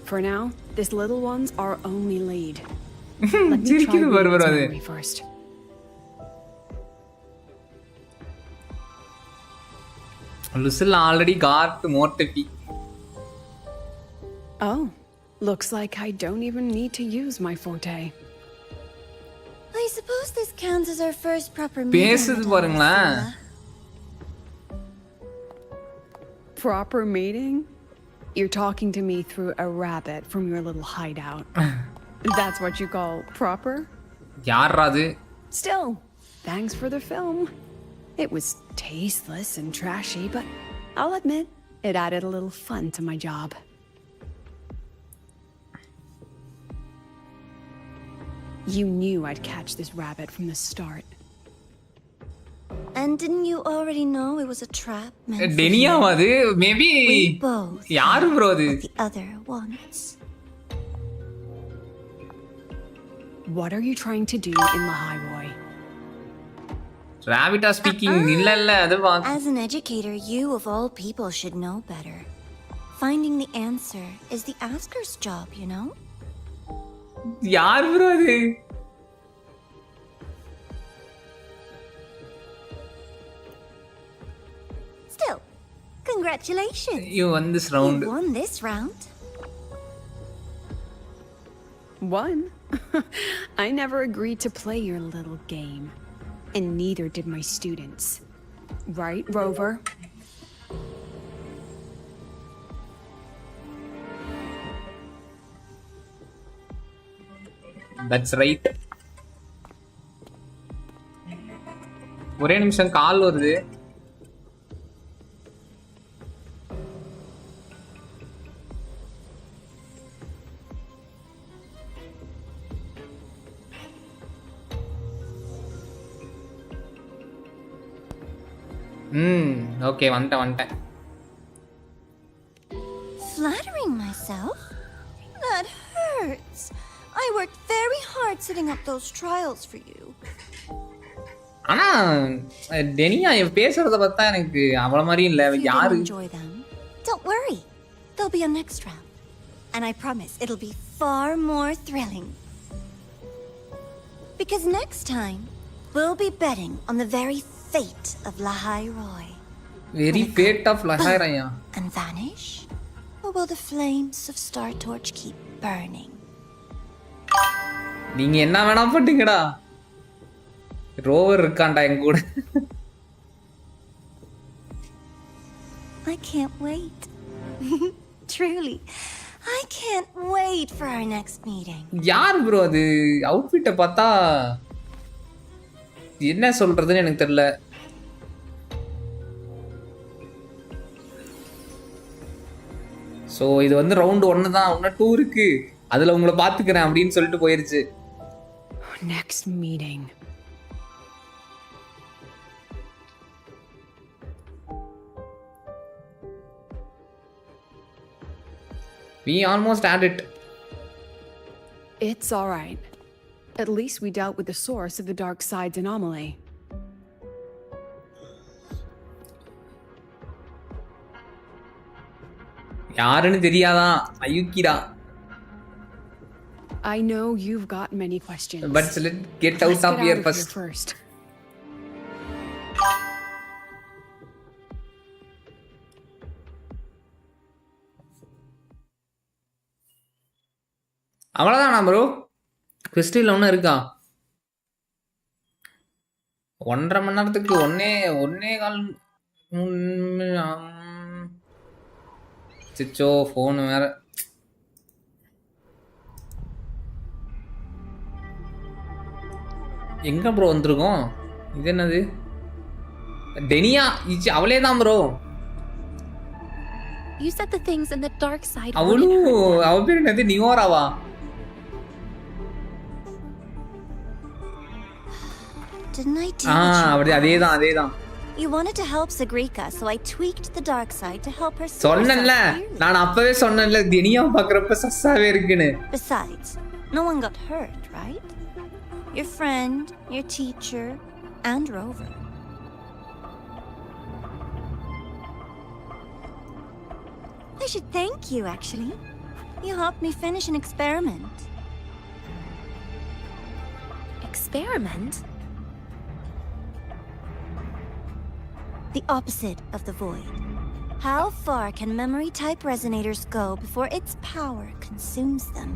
For now, this little one's our only lead. Let me try Ruby's memory first. Lucilla already got more tippy. Oh, looks like I don't even need to use my forte. I suppose this counts as our first proper meeting. பேசுது பாருங்களா? Proper meeting? You're talking to me through a rabbit from your little hideout. That's what you call proper? யாரா அது? Still, thanks for the film. It was tasteless and trashy, but I'll admit, it added a little fun to my job. You knew I'd catch this rabbit from the start. And didn't you already know it was a trap? Denia was maybe. We both. Yaar bro adu. The other wants. What are you trying to do in the highway? Rabbit are speaking. Illa illa adu va. As an educator, you of all people should know better. Finding the answer is the asker's job, you know? Yaar bro adu. Congratulations. You won this round. You won this round. One? I never agreed to play your little game. And neither did my students. Right, Rover? That's right. ஒரே நிமிஷம் கால் வருது. Okay, வந்துட்டேன். Flattering myself? That hurts. I worked very hard setting up those trials for you. ஆனா டெனியா பேசுறத பார்த்தா எனக்கு அவள மாதிரி இல்ல. யாரு? Enjoy them. Don't worry. There'll be a next round. And I promise it'll be far more thrilling. Because next time we'll be betting on the very fate of Lahai Roy. Very fate of Lahai Roy. And vanish? Or will the flames of Star Torch keep burning? நீங்க என்ன வேணா பண்ணீங்கடா. Rover இருக்கான்டா எங்க கூட. I can't wait. Truly. I can't wait for our next meeting. யார் bro அது? அவுட்ஃபிட்ட பார்த்தா என்ன சொல்றதுன்னு எனக்கு தெரியல. சோ இது வந்து ரவுண்ட் 1 தான். இன்னும் 2 இருக்கு. அதுல உங்களை பாத்துக்கிறேன் அப்படின்னு சொல்லிட்டு போயிருச்சு. Next meeting. We almost had it. It's all right. At least we dealt with the source of the dark side's anomaly. யாருன்னு தெரியாதா? அயுக்கிடா. I know you've got many questions. But let's get out of here first. அவ்வளோதானா bro? கிறிஸ்டில் ஒன்றும் இருக்கா? 1.5 மணி நேரத்துக்கு ஒன்னே கால் சிச்சோ phone வேற. எங்க bro வந்திருக்கோம்? இது என்னது? டெனியா அவளே தான் bro. You said the things in the dark side. அவ பேர் என்னது? நியோராவா? Didn't I do it? அதேதான். You wanted to help Sagrika, so I tweaked the dark side to help her see சொன்னேன்ல, நான் அப்பவே சொன்னேன்ல டெனியா பார்க்கறப்ப சஸ்ஸாவே இருக்குன்னு. Besides, no one got hurt, right? Your friend, your teacher, and Rover. I should thank you, actually. You helped me finish an experiment. Experiment? The opposite of the void. How far can memory-type resonators go before its power consumes them?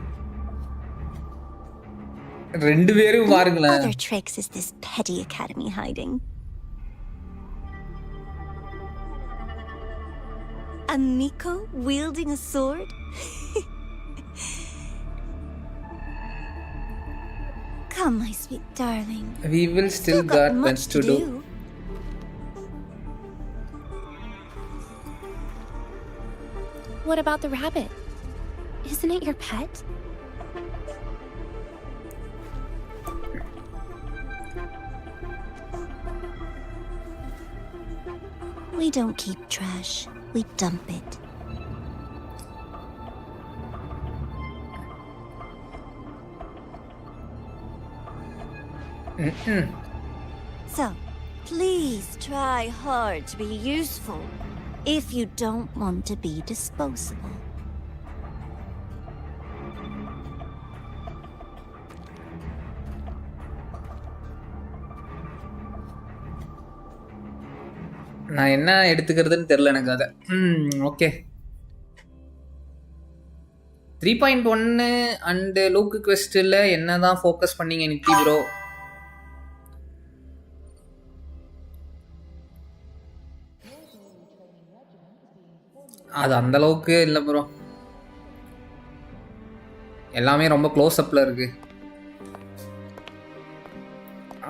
What other tricks is this petty academy hiding? A Miko wielding a sword? Come, my sweet darling. We will still got much to do. What about the rabbit? Isn't it your pet? We don't keep trash. We dump it. So, please try hard to be useful if you don't want to be disposable. நான் என்ன எடுத்துக்கிறதுன்னு தெரியல எனக்கு அதை. Okay 3.1 and Luke குவெஸ்ட்டில் என்ன தான் focus பண்ணீங்க NITI bro? அது அந்தளவுக்கு இல்லை ப்ரோ, எல்லாமே ரொம்ப க்ளோஸ் அப்பில் இருக்கு,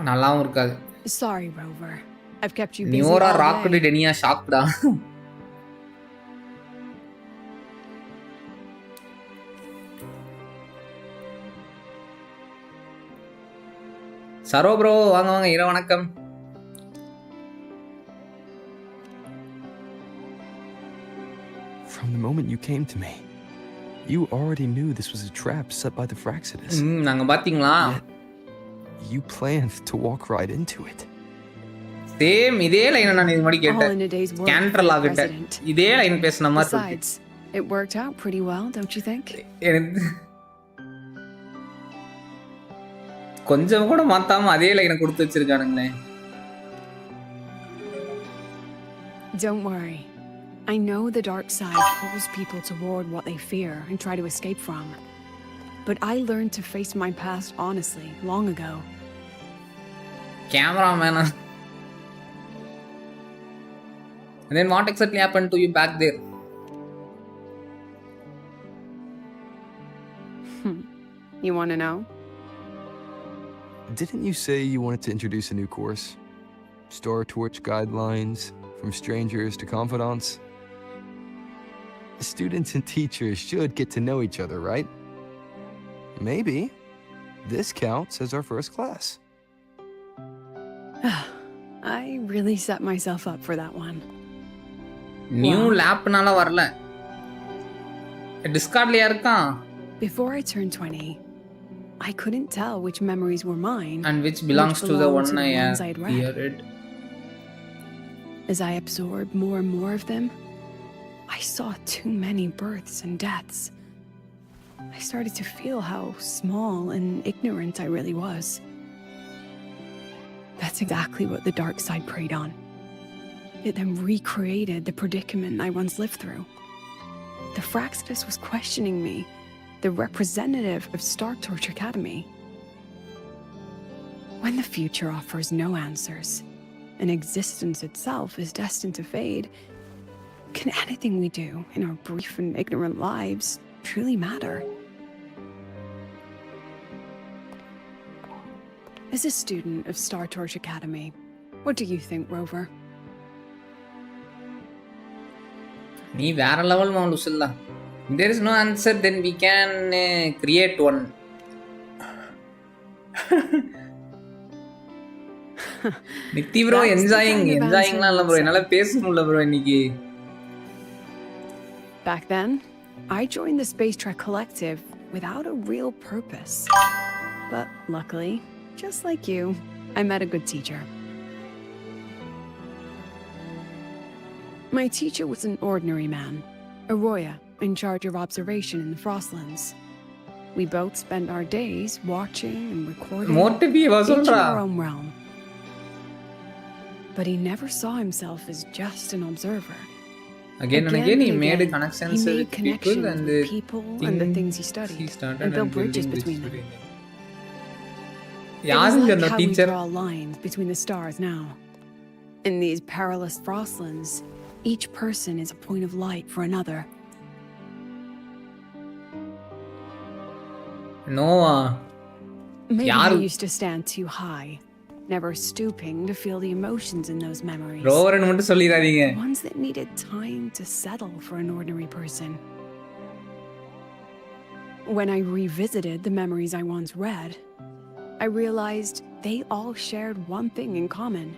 நல்லாவும் இருக்காது. Sorry, Rover. I've kept you busy நியூரா all ராக்கெட் day. டெனியா ஷாக்டா. சரோ ப்ரோ வாங்க வாங்க, இரவு வணக்கம். From the moment you came to me, you already knew this was a trap set by the Fraxidus. நாங்க பாத்தீங்களா? You planned to walk right into it. Same இதே லைன் நான் இது மாதிரி கேட்டேன். கேண்ட்ரலா கிட்ட இதே லைன் பேசின மாதிரி இருக்கு. Besides, it worked out pretty well, don't you think? கொஞ்சம் கூட மாத்தாம அதே லைனை கொடுத்து வச்சிருக்கானுங்களே. Don't worry. I know the dark side pulls people toward what they fear and try to escape from. But I learned to face my past honestly long ago. Cameraman. And then what exactly happened to you back there? You want to know? Didn't you say you wanted to introduce a new course? Star Torch guidelines, from strangers to confidants? Students and teachers should get to know each other, right? Maybe this counts as our first class. I really set myself up for that one. New lapனால வரல. டிஸ்கார்ட்லயா இருக்கான். Before I turned 20, I couldn't tell which memories were mine and which belongs to the one I had read. As I absorbed more and more of them, I saw too many births and deaths. I started to feel how small and ignorant I really was. That's exactly what the dark side preyed on. It then recreated the predicament I once lived through. The Fraxidus was questioning me, the representative of Star Torch Academy. When the future offers no answers, and existence itself is destined to fade, can anything we do in our brief and ignorant lives truly matter? As a student of Star Torch Academy, what do you think, Rover? நீ வேற level மவுண்டுஸ்ல. There is no answer, then we can create one. நித்தி bro என்ஜாயிங்லாம் இல்ல bro, என்னால பேச முடியல bro இன்னைக்கு. Back then, I joined the Space Trek Collective without a real purpose. But luckily, just like you, I met a good teacher. My teacher was an ordinary man, Arroya, in charge of observation in the Frostlands. We both spent our days watching and recording each in our own realm. But he never saw himself as just an observer. Again and again, he made connections with people and the things he studied, and built bridges between them. It was like how we draw lines between the stars now. In these perilous Frostlands, each person is a point of light for another. Noah. Maybe I used to stand too high, never stooping to feel the emotions in those memories. The ones that needed time to settle for an ordinary person. When I revisited the memories I once read, I realized they all shared one thing in common.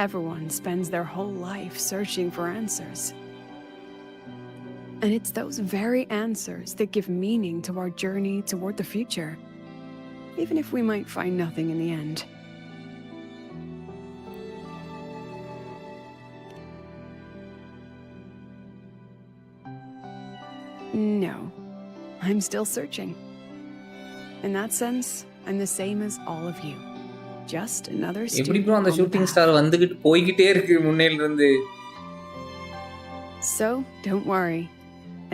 Everyone spends their whole life searching for answers. And it's those very answers that give meaning to our journey toward the future, even if we might find nothing in the end. No, I'm still searching. In that sense, I'm the same as all of you. Just another எப்படி student bro அந்த on the shooting path. Star வந்துகிட்டு போய்கிட்டே இருக்கு முன்னையில இருந்து. So, don't worry.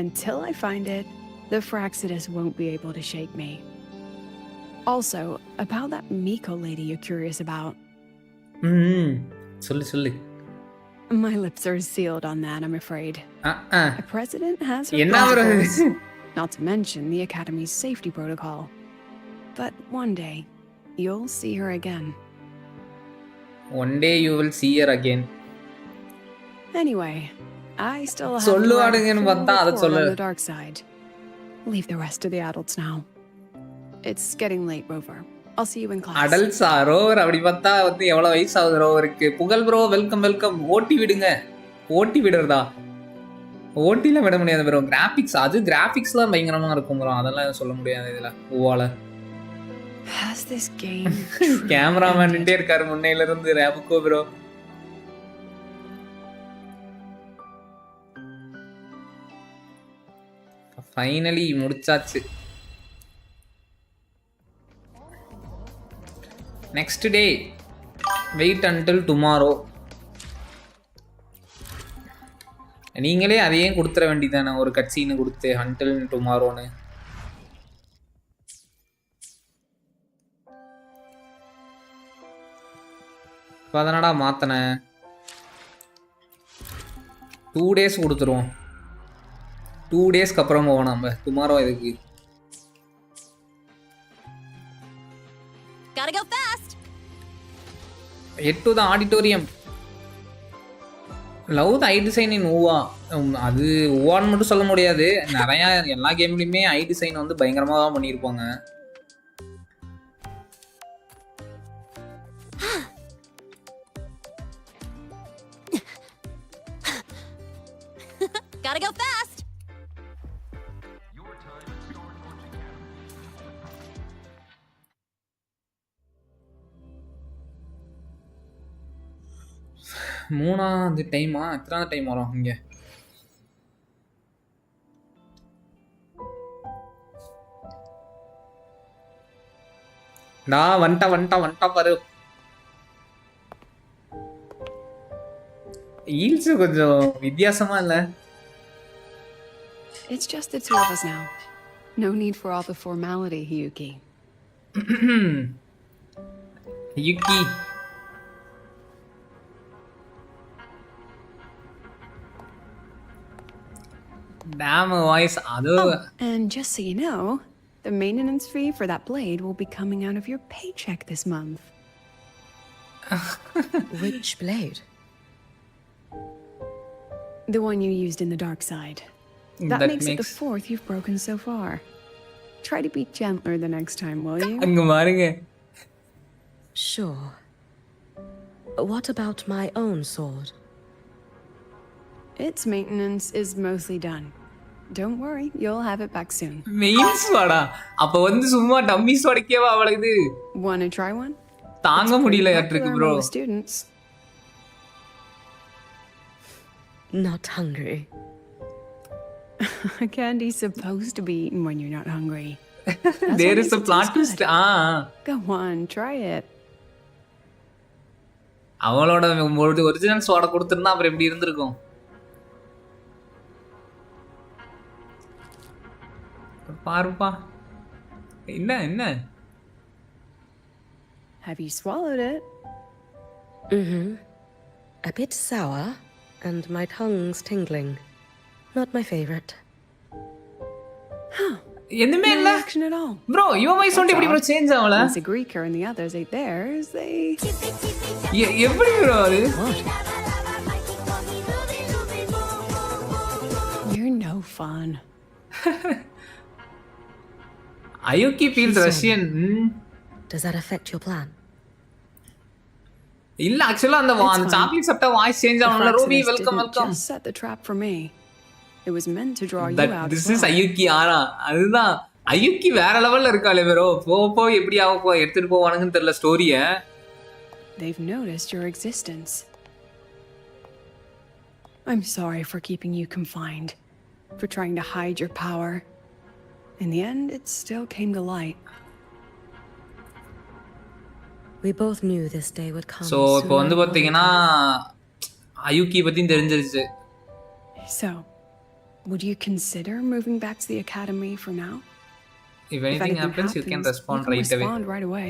Until I find it, the Fraxidus won't be able to shake me. Also, about that Miko lady you're curious about. சொல்லு. My lips are sealed on that, I'm afraid. A president has her என்ன bro? protocols, not to mention the Academy's safety protocol. But one day, you'll see her again. One day you will see her again. Anyway, I still have சொல்லுவாடுங்கன்னு full பார்த்தா அத report சொல்லு. on the dark side. Leave the rest of the adults now. It's getting late, Rover. I'll see you in class. அடல்ட்ஸா Rover அப்படி பார்த்தா வந்து எவ்வளவு வயசு ஆகுது ரோவருக்கு? புகழ் ப்ரோ வெல்கம். ஓட்டி விடுங்க. ஓட்டி விடுறதா? ஓட்டில விட முடியாது ப்ரோ. கிராபிக்ஸ் அது கிராபிக்ஸ்லாம் பயங்கரமா இருக்கும் ப்ரோ. அதெல்லாம் சொல்ல முடியாது இதுல. ஓவால Has this game கேமராமேன் நின்டே இருக்காரு முன்னையில இருந்து ரேபுக்கோ ப்ரோ. ஃபைனலி முடிச்சாச்சு. Next day wait until tomorrow. நீங்களே அதையே கொடுத்துற வேண்டியதானே ஒரு கட்சின்னு கொடுத்து அன்டில் டுமாரோன்னு. இப்போ அதனடா மாற்றினேன். 2 days கொடுத்துருவோம். 2 daysக்கு அப்புறம் போவோம் நம்ம. டுமாரோ இதுக்கு Gotta go fast. Head to the auditorium. Love the eye design in ஊவா. அது ஊவான்னு மட்டும் சொல்ல முடியாது. நிறையா எல்லா கேம்லையுமே ஐ டிசைன் வந்து பயங்கரமாக தான் பண்ணியிருப்பாங்க. Gotta go fast. மூணாவது டைமா? எத்தனாவது டைம் வரும் இங்கே? வந்துட்டா பாரு. ஈல்ஸ் கொஞ்சம் வித்தியாசமா இல்ல? It's just the two of us now. No need for all the formality, Hyuki. Yuki. Damn voice. And just so you know, the maintenance fee for that blade will be coming out of your paycheck this month. Which blade? The one you used in the dark side. That makes it the 4th you've broken so far. Try to be gentler the next time, will you? அங்க பாருங்க. Sure. What about my own sword? Its maintenance is mostly done. Don't worry, you'll have it back soon. Means வாடா. அப்ப வந்து சும்மா dummy ஸ்வாடக்கேவா அவளுக்கு? Wanna try one? தாங்க முடியல யாருக்கு bro. Students. Not hungry. Candy's supposed to be eaten when you're not hungry. There is a plot twist. Go on, try it. அவளோட original ஸ்வாட கொடுத்திருந்தா அப்புறம் எப்படி இருந்திருக்கும்? பாருப்பா. என்ன? Have you swallowed it? A bit sour, and my tongue's tingling. Not my favorite. என்னமே இல்ல. No action at all. Bro, your voice only எப்படி bro change ஆவல? Once a Greeker and the others ate theirs, they... எப்படி bro அது? You're no fun. Ayuki feels Russian. Does that affect your plan? இல்ல ஆக்சுவலா அந்த chocolate சாப்பிட்டா voice change ஆகும்ல. Ruby welcome. Just set the trap for me. It was meant to draw you out. This is Ayuki ஆனா அதுதான் Ayuki வேற லெவல்ல இருக்காளே bro. போ எப்படி ஆவோ எடுத்துட்டு போவானுங்கன்னு தெரியல ஸ்டோரிய. They've noticed your existence. I'm sorry for keeping you confined, for trying to hide your power. In the end, it still came to light. We both knew this day would come. So இப்போ வந்து பாத்தீங்கன்னா அயுக்கி பத்தியும் தெரிஞ்சிருச்சு. So, would you consider moving back to the academy for now? If anything happens, you can respond right away.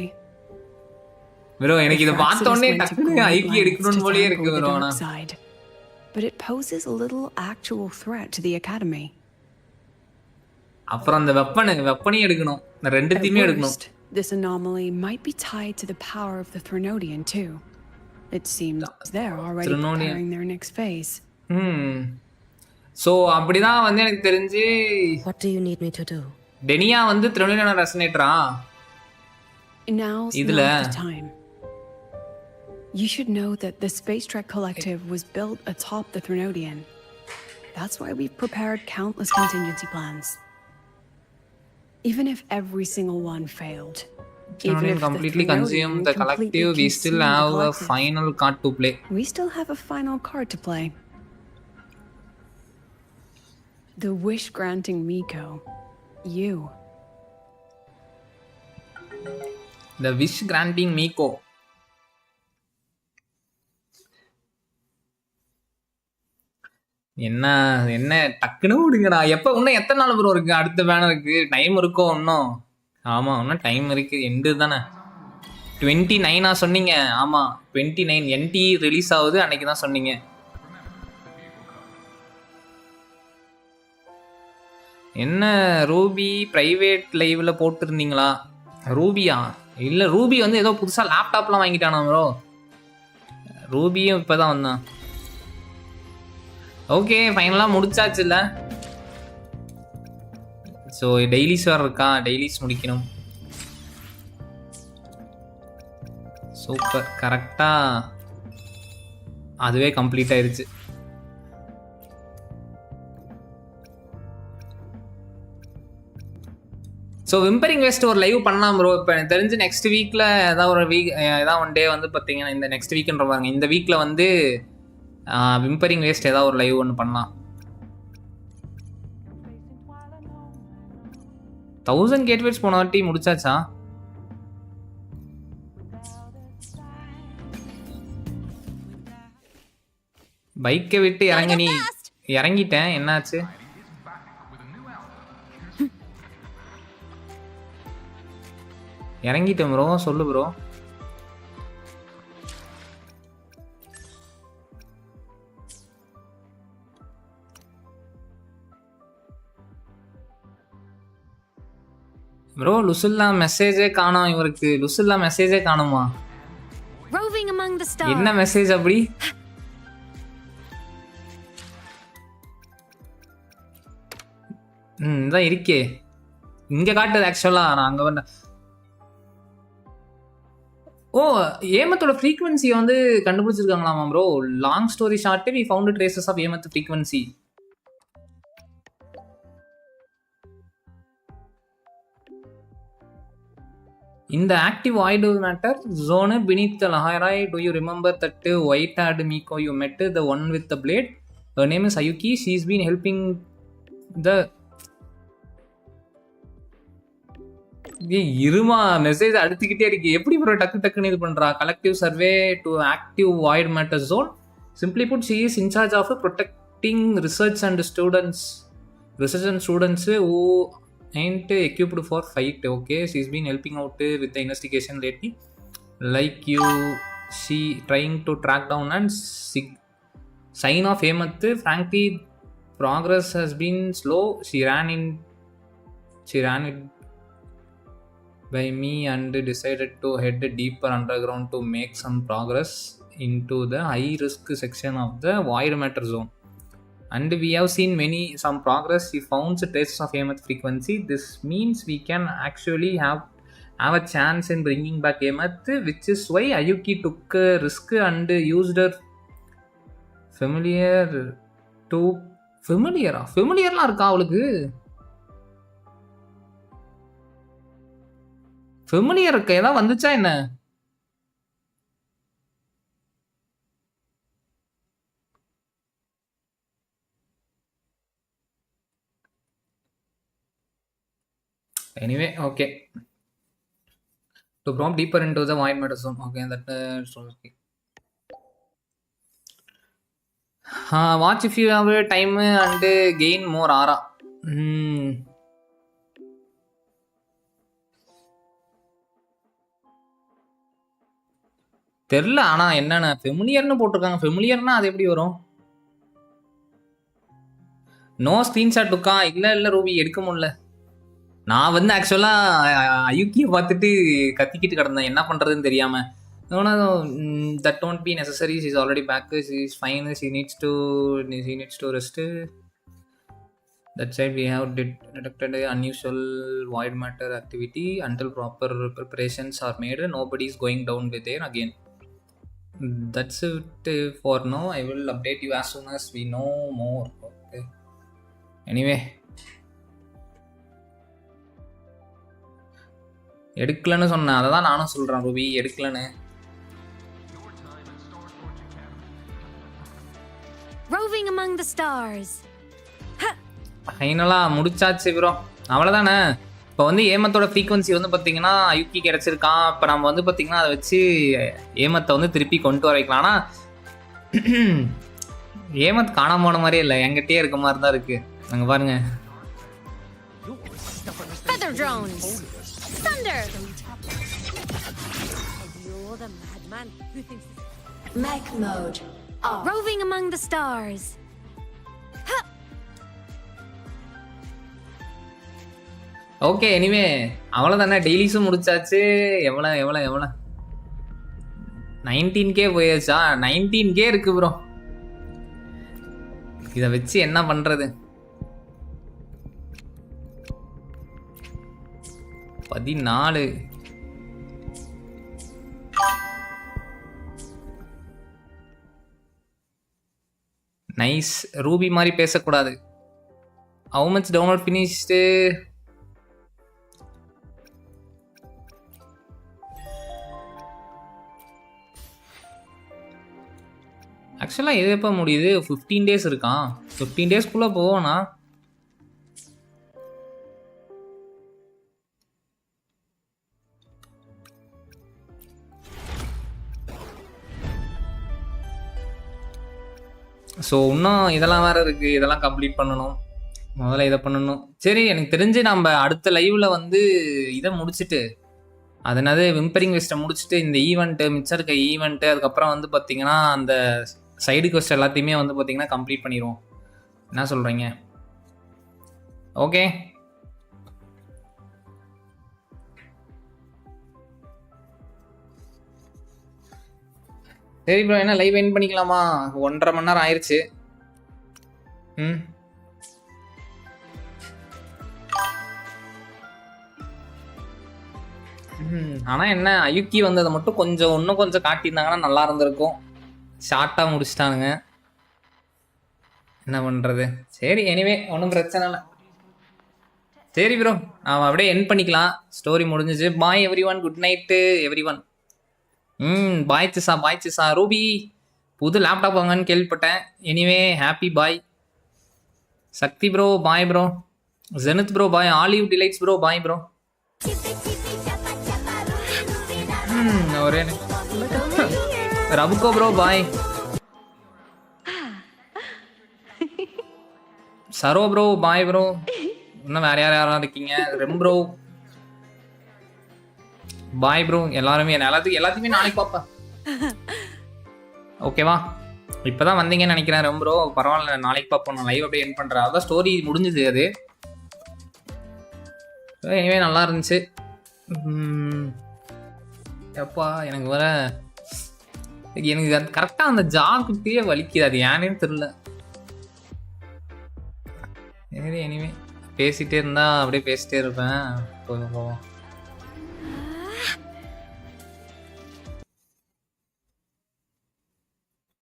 Bro, எனக்கு இத பார்த்த உடனே டக்குனு அயுக்கி எடுக்கணும்னு போலயே இருக்கு bro. But it poses a little actual threat to the academy. அப்புறம் அந்த வெப்பனையும் எடுக்கணும். ரெண்டுத்தையுமே எடுக்கணும். This anomaly might be tied to the power of the Threnodian too. It seems they're already preparing their next phase. So அப்படிதான் வந்து எனக்கு தெரிஞ்சு What do you need me to do? டெனியா வந்து Threnodian ரெசனேட்டரா? Now's not the time. You should know that the Space Trek Collective was built atop the Threnodian. That's why we've prepared countless contingency plans. Even if every single one failed, even if completely consume the collective, we still have a final card to play. We still have a final card to play. The wish-granting Miko. You. The wish-granting Miko. என்ன என்ன டக்குன்னு விடுங்கடா. எப்போ இன்னும் எத்தனை நாள் bro இருக்கு அடுத்த பேனருக்கு? டைம் இருக்கோ இன்னும்? ஆமாம், இன்னும் டைம் இருக்கு. எண்டு தானே 29 சொன்னீங்க? ஆமாம் 29 NT ரிலீஸ் ஆகுது அன்னைக்கு தான் சொன்னீங்க. என்ன ரூபி ப்ரைவேட் லைவில் போட்டிருந்தீங்களா? ரூபியா? இல்லை, ரூபி வந்து ஏதோ புதுசாக லேப்டாப்லாம் வாங்கிட்டானா ப்ரோ. ரூபியும் இப்போ தான் வந்தான். ஓகே, ஃபைனலாக முடிச்சாச்சு இல்லை? ஸோ டெய்லிஸ் வேறு இருக்கா, டெய்லிஸ் முடிக்கணும். சூப்பர், கரெக்டாக அதுவே கம்ப்ளீட் ஆயிடுச்சு. ஸோ விம்பரிங் வேஸ்ட் ஒரு லைவ் பண்ணலாம் ப்ரோ. இப்போ எனக்கு தெரிஞ்சு நெக்ஸ்ட் வீக்கில் ஏதாவது ஒன் டே வந்து பார்த்தீங்கன்னா, இந்த நெக்ஸ்ட் வீக்குன்ற பாருங்க, இந்த வீக்கில் வந்து விம்பரிங் வேஸ்ட் ஏதாவது ஒரு லைவ் ஒன்று பண்ணலாம். 1000 கேட்வேட்ஸ் போன வாட்டி முடிச்சாச்சா? பைக்கை விட்டு இறங்கிட்டேன். என்னாச்சு? இறங்கிட்டேன் ப்ரோ, சொல்லு ப்ரோ. ப்ரோ லுசில்லா மெசேஜே காணோம் இவருக்கு. லுசில்லா மெசேஜே காணுமா? என்ன மெசேஜ் அப்படி? இதான் இருக்கே இங்க காட்டுது. ஆக்சுவலா நான் அங்க வந்த ஏமத்தோட ஃப்ரீக்வன்சியை வந்து கண்டுபிடிச்சிருக்காங்களாமா bro. Long story short, we found traces of ஏமத் frequency. In the active void matter zone beneath the Laharai, do you remember that white-haired Miko you met, the one with the blade? Her name is Ayuki. She's been helping the... இருமா, message அடுத்துக்கிட்டே இருக்கு. எப்படி bro டக்குன்னு இது பண்றா? Collective survey to active void matter zone. Simply put, she is incharge of protecting research and students who ain't equipped for fight. Okay, she's been helping out with the investigation lately, like she trying to track down and sign of Hemath. Frankly, progress has been slow. She ran it by me and decided to head deeper underground to make some progress into the high risk section of the void matter zone. And we have seen some progress. She found traces of Hemath frequency. This means we can actually have a chance in bringing back Hemath, which is why Ayuki took a risk and used her familiar familiarலாம் இருக்கா அவளுக்கு? Familiar இருக்க ஏதாவது வந்துச்சா என்ன? Anyway okay, to prompt deeper into the void matter zone. Okay, that okay. Watch if you have time and gain more aura. தெரியல. ஆனா என்னன்னா ஃபெமிலியர்னு போட்டிருக்காங்க. ஃபெமிலியர்னா அது எப்படி வரும்? நோ ஸ்க்ரீன்ஷாட் டுக்கா? இல்லை ரூபி எடுக்க முடியல. நான் வந்து ஆக்சுவலாக அயுக்கியை பார்த்துட்டு கத்திக்கிட்டு கிடந்தேன் என்ன பண்ணுறதுன்னு தெரியாமல். That don't be necessary. She is already back. She is fine. She needs to rest. That side we have detected unusual void matter activity. Until proper preparations are made, nobody is going down with there again. That's it for now. I will update you as soon as we know more. Okay. Anyway, எடுக்கலன்னு சொன்னேன். அதை தான் நானும் சொல்கிறேன் Ruby, எடுக்கலன்னு. Roving among the stars. ஃபைனலாக முடிச்சாச்சு bro. அவ்வளோதானே. இப்போ வந்து ஏமத்தோட ஃப்ரீக்வன்சி வந்து பார்த்திங்கன்னா அயுக்கி கிடச்சிருக்கான். இப்போ நம்ம வந்து பார்த்திங்கன்னா அதை வச்சு ஏமத்தை வந்து திருப்பி கொண்டு வர வைக்கலாம். ஆனால் ஏமத் காணாம போன மாதிரியே இல்லை, என்கிட்டயே இருக்க மாதிரி தான் இருக்குது. அங்கே பாருங்க. Feather drones. Thunder. You're the madman who thinks Mech mode. Roving among the stars. Okay, anyway அவ்வளோதானே. டெய்லிஸும் முடிச்சாச்சு. எவ்வளோ 19K போயாச்சா? 19K இருக்கு ப்ரோ. இதை வச்சு என்ன பண்ணுறது? 14. நைஸ். ரூபி மாதிரி பேசக்கூடாது. How much download finished? ஆக்சுவலாக இது எப்போ முடியுது? 15 days இருக்கான். 15 daysக்குள்ளே போவோண்ணா. ஸோ இன்னும் இதெல்லாம் வேறு இருக்குது. இதெல்லாம் கம்ப்ளீட் பண்ணணும். முதல்ல இதை பண்ணணும். சரி, எனக்கு தெரிஞ்சு நம்ம அடுத்த லைவில் வந்து இதை முடிச்சுட்டு, அதனால விம்பரிங் வெஸ்ட்டை முடிச்சுட்டு இந்த ஈவெண்ட்டு, மிச்சம் இருக்க ஈவெண்ட்டு, அதுக்கப்புறம் வந்து பார்த்திங்கன்னா அந்த சைடு கொஸ்ட் எல்லாத்தையுமே வந்து பார்த்திங்கன்னா கம்ப்ளீட் பண்ணிடுவோம். என்ன சொல்கிறீங்க? ஓகே, சரி ப்ரோ. என்ன லைவ் எண்ட் பண்ணிக்கலாமா? 1.5 மணி நேரம் ஆயிடுச்சு. ஆனால் என்ன அயுக்கி வந்ததை மட்டும் இன்னும் கொஞ்சம் காட்டியிருந்தாங்கன்னா நல்லா இருந்திருக்கும். ஷார்ட்டாக முடிச்சிட்டானுங்க. என்ன பண்ணுறது? சரி, எனிவே ஒன்றும் பிரச்சனை இல்லை. சரி ப்ரோ, நாம் அப்படியே எண்ட் பண்ணிக்கலாம். ஸ்டோரி முடிஞ்சிச்சு. Bye every one. Good night every one. Bye சிசா. ரூபி புது லேப்டாப் வாங்கன்னு கேள்விப்பட்டேன். Anyway happy bye. Shakti bro bye bro. ஜெனித் bro bye. Olive delights bro bye bro. ஒரே ரபுகோ ப்ரோ பாய். சரோ ப்ரோ பாய் ப்ரோ. இன்னும் வேற யாரெல்லாம் இருக்கீங்க? ரெம் ப்ரோ பாய் ப்ரோ. எல்லாருமே எல்லாத்தையுமே நாளைக்கு பார்ப்பேன். ஓகேவா? இப்போதான் வந்தீங்கன்னு நினைக்கிறேன். ரெம் ப்ரோ பரவாயில்ல, நாளைக்கு பார்ப்போம். நான் லைவ் அப்படியே எண்ட் பண்ணுறேன். அதான் ஸ்டோரி முடிஞ்சுது அது. எனிவே நல்லா இருந்துச்சு. எப்பா எனக்கு வர எனக்கு அது கரெக்டாக அந்த ஜாக்கிட்டே வலிக்குது. அது ஏன்னு தெரியல. சரி, எனிவே பேசிகிட்டே இருந்தால் அப்படியே பேசிட்டே இருப்பேன். போவோம்.